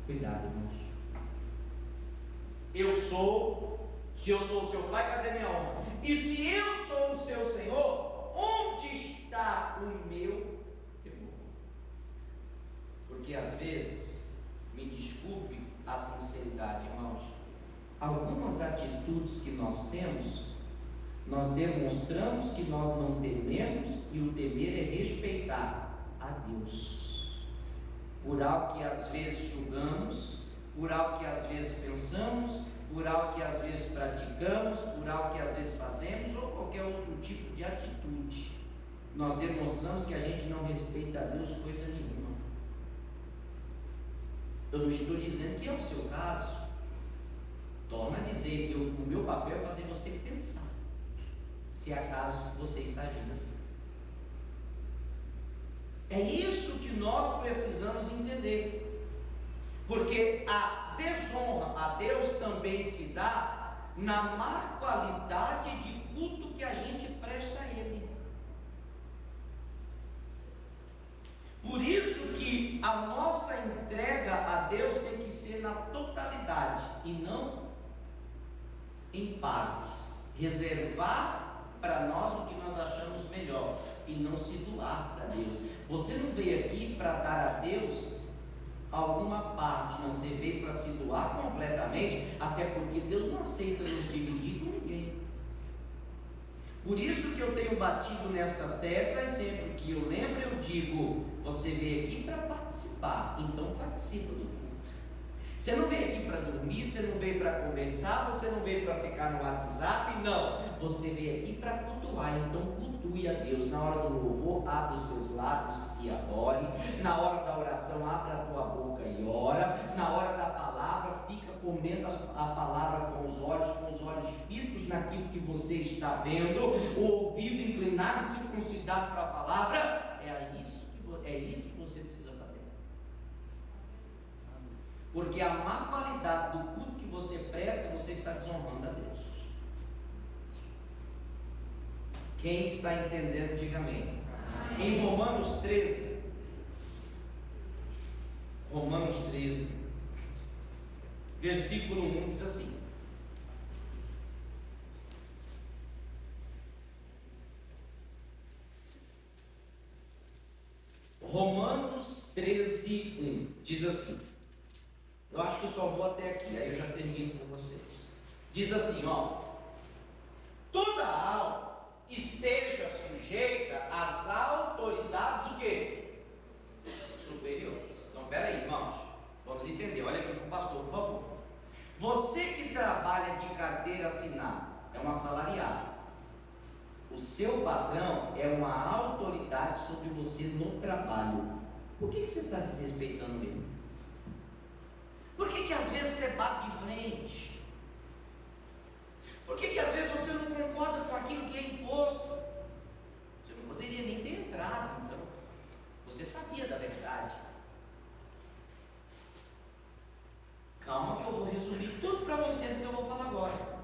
Cuidado, irmãos. Se eu sou o seu pai, cadê minha honra? E se eu sou o seu Senhor, onde está o meu temor? Porque às vezes, me desculpe a sinceridade, irmãos, algumas atitudes que nós temos, nós demonstramos que nós não tememos, e o temer é respeitar a Deus, por algo que às vezes julgamos, por algo que às vezes pensamos, por algo que às vezes praticamos, por algo que às vezes fazemos, ou qualquer outro tipo de atitude, nós demonstramos que a gente não respeita a Deus coisa nenhuma. Eu não estou dizendo que é o seu caso. Torna a dizer, o meu papel é fazer você pensar, se acaso você está agindo assim. É isso que nós precisamos entender. Porque a desonra a Deus também se dá na má qualidade de culto que a gente presta a Ele. Por isso que a nossa entrega a Deus tem que ser na totalidade e não em partes. Reservar para nós o que nós achamos melhor e não se doar para Deus. Você não veio aqui para dar a Deus alguma parte, não, você veio para se doar completamente, até porque Deus não aceita nos dividir com ninguém. Por isso que eu tenho batido nessa tecla, e sempre que eu lembro eu digo, você veio aqui para participar, então participa do culto. Você não veio aqui para dormir, você não veio para conversar, você não veio para ficar no WhatsApp, não, você veio aqui para cultuar, então cultue a Deus. Na hora do louvor, abre os teus lábios e adore, na hora da oração, abre a tua boca e ora, na hora da palavra, fica comendo a palavra com os olhos fitos naquilo que você está vendo, o ouvido inclinado e circuncidado para a palavra. É isso que você precisa fazer. Porque a má qualidade do culto que você presta, você está desonrando a Deus. Quem está entendendo, diga amém. Em Romanos 13, versículo 1 diz assim: Romanos 13, 1 diz assim, eu acho que eu só vou até aqui, aí eu já termino com vocês. Diz assim, ó: toda alma esteja sujeita às autoridades o quê? Superiores. Então, peraí, irmãos, vamos entender, olha aqui para o pastor, por favor. Você que trabalha de carteira assinada, é um assalariado. O seu patrão é uma autoridade sobre você no trabalho. Por que você está desrespeitando ele? Por que às vezes você bate de frente? Por que às vezes você não concorda com aquilo que é imposto? Você não poderia nem ter entrado, então. Você sabia da verdade. Calma que eu vou resumir tudo para você do que eu vou falar agora.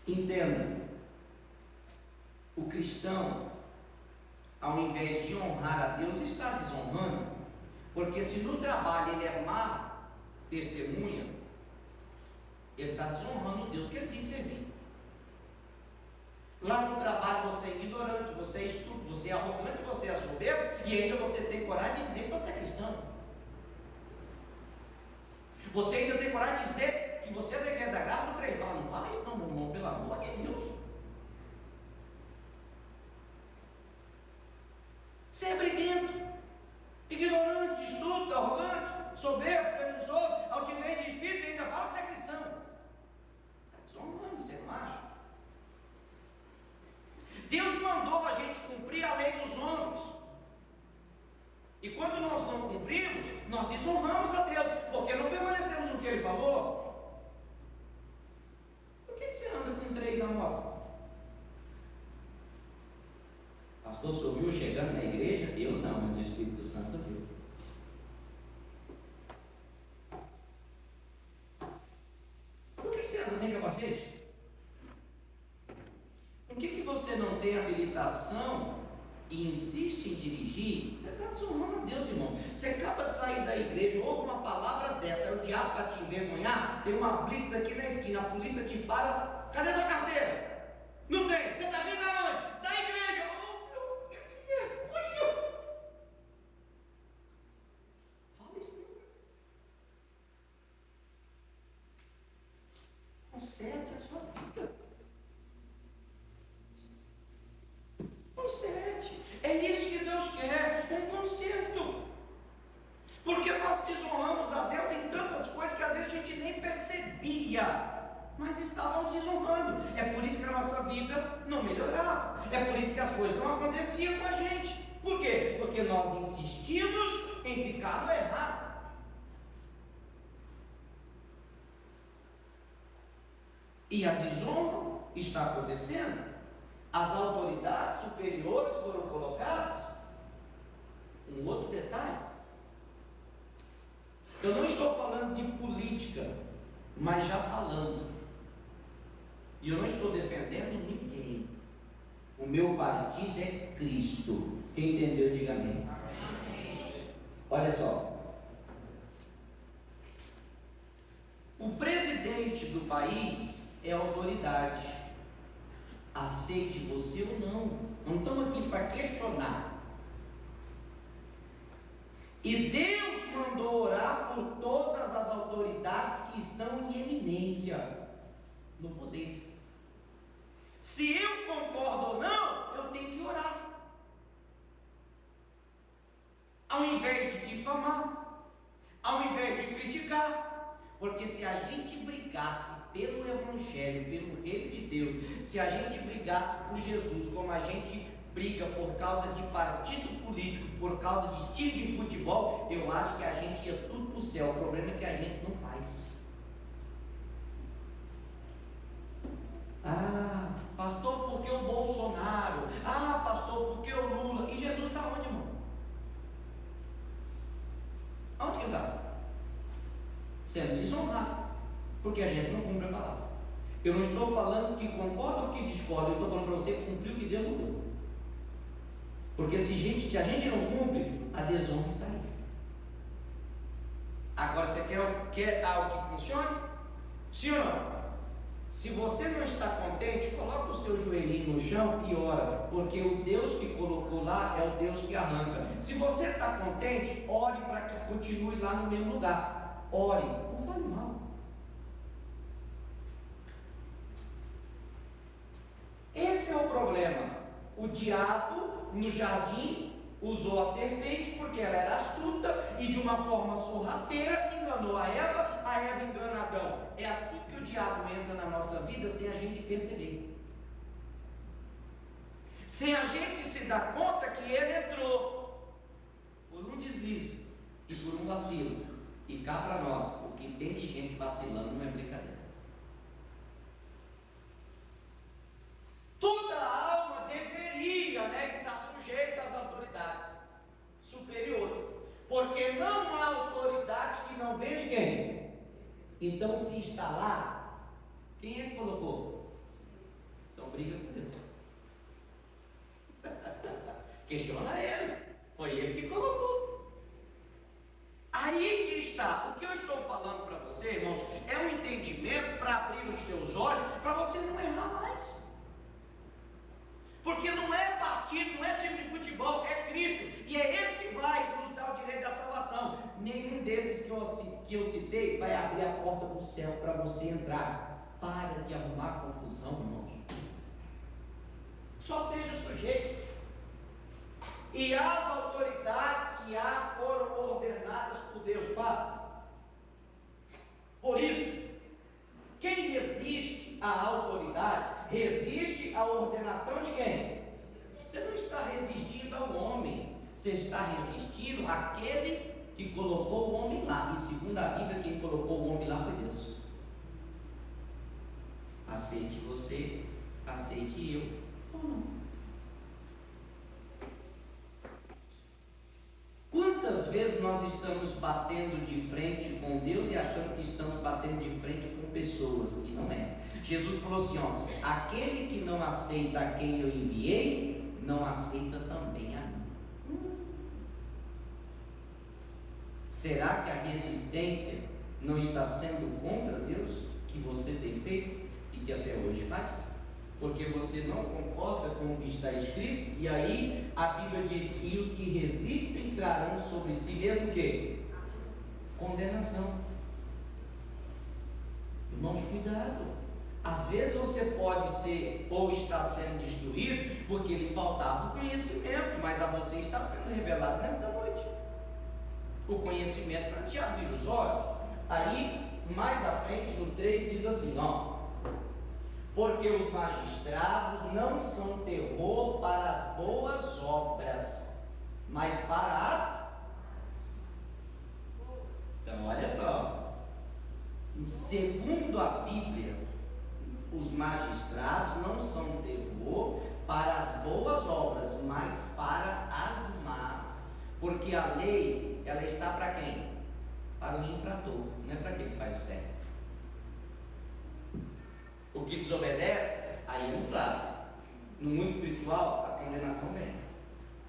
Entenda, o cristão, ao invés de honrar a Deus, está desonrando, porque se no trabalho ele é má testemunha, ele está desonrando o Deus que ele diz servir. Lá no trabalho você é ignorante, você é estúpido, você é arrogante, você é soberbo, e ainda você tem coragem de dizer que você é cristão. Você ainda tem coragem de dizer que você é da Igreja da Graça no 3 Barras. Não fala isso não, meu irmão, pelo amor de Deus. Você é briguento, ignorante, estúpido, arrogante, soberbo, presunçoso, altivez de espírito, e ainda fala que você é cristão. Está desonrando, você é macho. Deus mandou a gente cumprir a lei dos homens. E quando nós não cumprimos, nós desonramos a Deus, porque não permanecemos no que Ele falou. Por que você anda com 3 na moto? Pastor, o senhor viu chegando na igreja? Eu não, mas o Espírito Santo viu. Por que você anda sem capacete? Por que você não tem habilitação e insiste em dirigir? Você está desonrando a Deus, irmão. Você acaba de sair da igreja, ouve uma palavra dessa, é o diabo para te envergonhar, tem uma blitz aqui na esquina, a polícia te para, cadê tua carteira? Não tem, você está vindo aonde? Da igreja. Oh, meu Deus, que vergonha. mas estávamos desonrando. É por isso que a nossa vida não melhorava. É por isso que as coisas não aconteciam com a gente. Por quê? Porque nós insistimos em ficar no errado. E a desonra está acontecendo. As autoridades superiores foram colocadas. Um outro detalhe. Eu não estou falando de política, mas já falando. E eu não estou defendendo ninguém. O meu partido é Cristo. Quem entendeu, diga amém. Olha só. O presidente do país é autoridade. Aceite você ou não. Não estamos aqui para questionar. E Deus mandou orar por todas as autoridades que estão em eminência no poder. Se eu concordo ou não, eu tenho que orar. Ao invés de difamar, ao invés de criticar, porque se a gente brigasse pelo Evangelho, pelo Reino de Deus, se a gente brigasse por Jesus, como a gente briga por causa de partido político, por causa de time de futebol, eu acho que a gente ia tudo para o céu. O problema é que a gente não faz. Ah, pastor, porque o Bolsonaro? Ah, pastor, porque o Lula? E Jesus está onde, irmão? Onde que ele está? Sendo desonrado, porque a gente não cumpre a palavra. Eu não estou falando que concorda ou que discorda, eu estou falando para você cumprir o que Deus mandou. Porque se a gente não cumpre, a desonra está aí. Agora você quer algo que funcione? Sim ou não? Se você não está contente, coloca o seu joelhinho no chão e ora, porque o Deus que colocou lá é o Deus que arranca. Se você está contente, ore para que continue lá no mesmo lugar. Ore, não fale mal. Esse é o problema. O diabo no jardim usou a serpente porque ela era astuta e de uma forma sorrateira enganou a Eva engana Adão. É assim que o diabo entra na nossa vida sem a gente perceber, sem a gente se dar conta que ele entrou por um deslize e por um vacilo. E cá para nós, o que tem de gente vacilando não é brincadeira. Toda alma deveria, estar sujeita às autoridades superiores, porque não há autoridade que não vem de quem? Então, se está lá, quem é que colocou? Então briga com Deus. Questiona ele, foi ele que colocou. Aí que está. O que eu estou falando para você, irmãos, é um entendimento para abrir os teus olhos, para você não errar mais. Porque não é partido, não é time de futebol, é Cristo. E é Ele que vai nos dar o direito da salvação. Nenhum desses que eu citei vai abrir a porta do céu para você entrar. Para de arrumar confusão, irmãos. Só seja sujeito. E as autoridades que há foram ordenadas por Deus. Faça. Por isso, quem resiste à autoridade, resiste à ordenação de quem? Você não está resistindo ao homem, você está resistindo àquele que colocou o homem lá. E segundo a Bíblia, quem colocou o homem lá foi Deus. Aceite você, aceite eu, ou não. Quantas vezes nós estamos batendo de frente com Deus e achando que estamos batendo de frente com pessoas, e não é. Jesus falou assim, aquele que não aceita a quem eu enviei, não aceita também a mim. Será que a resistência não está sendo contra Deus, que você tem feito e que até hoje faz? Porque você não concorda com o que está escrito, e aí a Bíblia diz, e os que resistem trarão sobre si mesmo o quê? Condenação. Irmãos, cuidado. Às vezes você pode ser ou está sendo destruído porque lhe faltava o conhecimento, mas a você está sendo revelado nesta noite o conhecimento para te abrir os olhos. Aí, mais à frente, no 3 diz assim, porque os magistrados não são terror para as boas obras, mas para as... Então olha só, segundo a Bíblia, os magistrados não são terror para as boas obras, mas para as más, porque a lei, ela está para quem? Para o infrator, não é para quem faz o certo. O que desobedece, aí é um claro. No mundo espiritual, a condenação vem.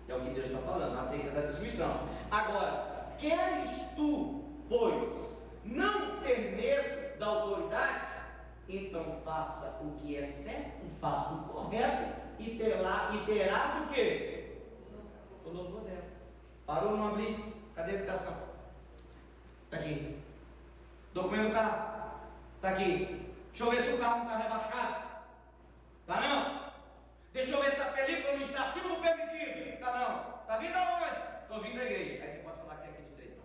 É o que Deus está falando, acerca da destruição. Agora, queres tu, pois, não ter medo da autoridade? Então faça o que é certo, faça o correto, e terás o quê? O louvor dela. Parou numa blitz, cadê a habitação? Está aqui. Documento do carro? Está aqui. Deixa eu ver se o carro não está rebaixado. Tá não? Deixa eu ver se a película não está acima do permitido. Tá não? Tá vindo aonde? Estou vindo da igreja. Aí você pode falar que é aqui do direito.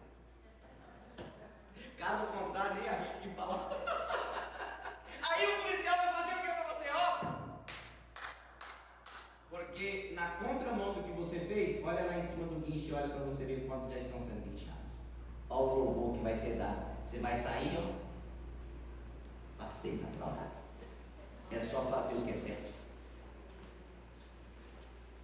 Caso contrário, nem arrisque falar. Aí o policial vai fazer o que para você? Ó. Porque na contramão do que você fez, olha lá em cima do guincho e olha para você ver quantos já estão sendo guinchados. Olha o louvor que vai ser dado. Você vai sair, ó. Passei na prova. É só fazer o que é certo.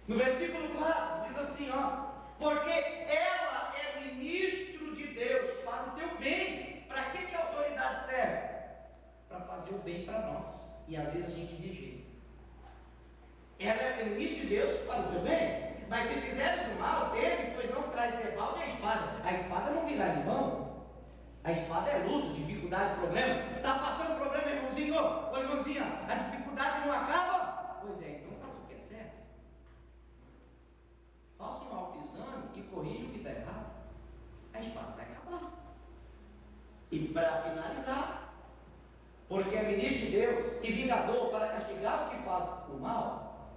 No versículo 4 diz assim, ó: porque ela é ministro de Deus para o teu bem. Para que a autoridade serve? Para fazer o bem para nós. E às vezes a gente rejeita. Ela é ministro de Deus para o teu bem. Mas se fizeres o mal, teme, pois não traz debalde a espada. A espada não virá em vão. A espada é luto, dificuldade, problema. Está passando problema, irmãozinho ou irmãzinha? A dificuldade não acaba? Pois é, então faça o que é certo. Faça um autoexame e corrija o que está errado. A espada vai acabar. E para finalizar, porque é ministro de Deus e vingador para castigar o que faz o mal.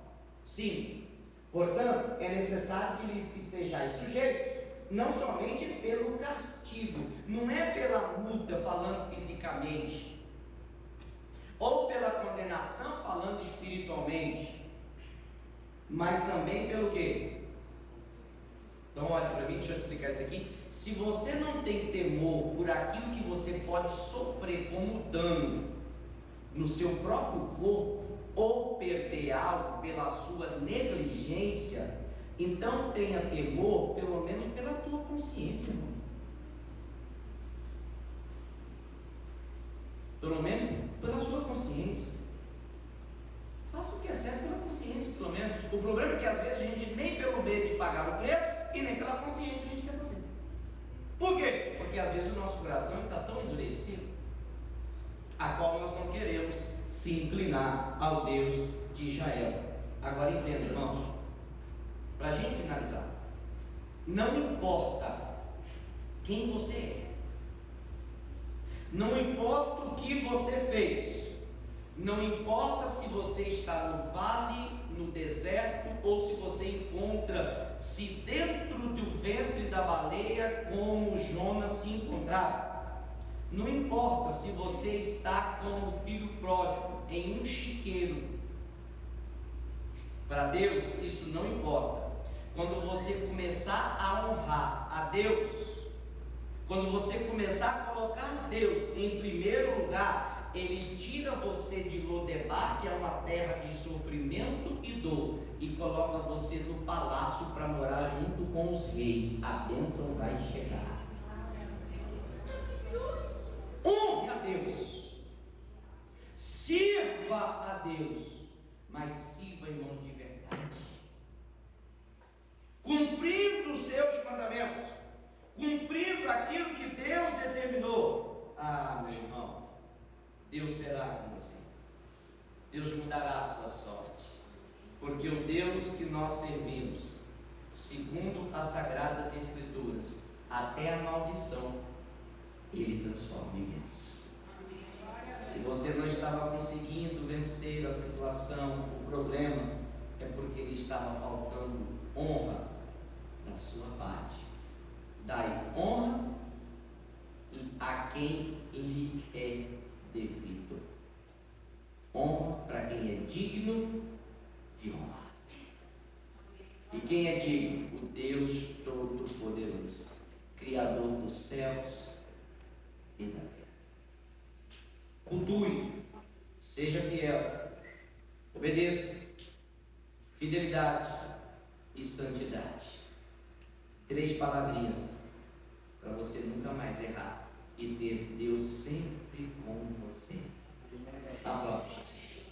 Sim, portanto, é necessário que lhes estejais sujeitos, não somente pelo castigo, não é pela multa falando fisicamente, ou pela condenação falando espiritualmente, mas também pelo quê? Então olha para mim, deixa eu te explicar isso aqui. Se você não tem temor por aquilo que você pode sofrer como dano no seu próprio corpo, ou perder algo pela sua negligência, então tenha temor, pelo menos pela tua consciência, irmão. Pelo menos pela sua consciência. Faça o que é certo pela consciência, pelo menos. O problema é que às vezes a gente nem pelo medo de pagar o preço e nem pela consciência a gente quer fazer. Por quê? Porque às vezes o nosso coração está tão endurecido, a qual nós não queremos se inclinar ao Deus de Israel. Agora entenda, irmãos, para a gente finalizar, não importa quem você é, não importa o que você fez, não importa se você está no vale, no deserto, ou se você encontra-se dentro do ventre da baleia, como Jonas se encontrava. Não importa se você está como o filho pródigo em um chiqueiro. Para Deus isso não importa. Quando você começar a honrar a Deus, quando você começar a colocar Deus em primeiro lugar, Ele tira você de Lodebar, que é uma terra de sofrimento e dor, e coloca você no palácio para morar junto com os reis. A bênção vai chegar. Honre a Deus, sirva a Deus, mas sirva, irmãos, de verdade, cumprindo os seus mandamentos, cumprindo aquilo que Deus determinou. Ah, meu irmão, Deus será com você. Deus mudará a sua sorte, porque o Deus que nós servimos, segundo as Sagradas Escrituras, até a maldição Ele transforma em bênção. Se você não estava conseguindo vencer a situação, o problema, é porque lhe estava faltando honra da sua parte. Dai honra a quem lhe é devido. Honra para e honra. E quem é digno? O Deus Todo-Poderoso, Criador dos céus e da terra. Cultue, seja fiel, obedeça, fidelidade e santidade. 3 palavrinhas para você nunca mais errar e ter Deus sempre com você. Aplaude Jesus.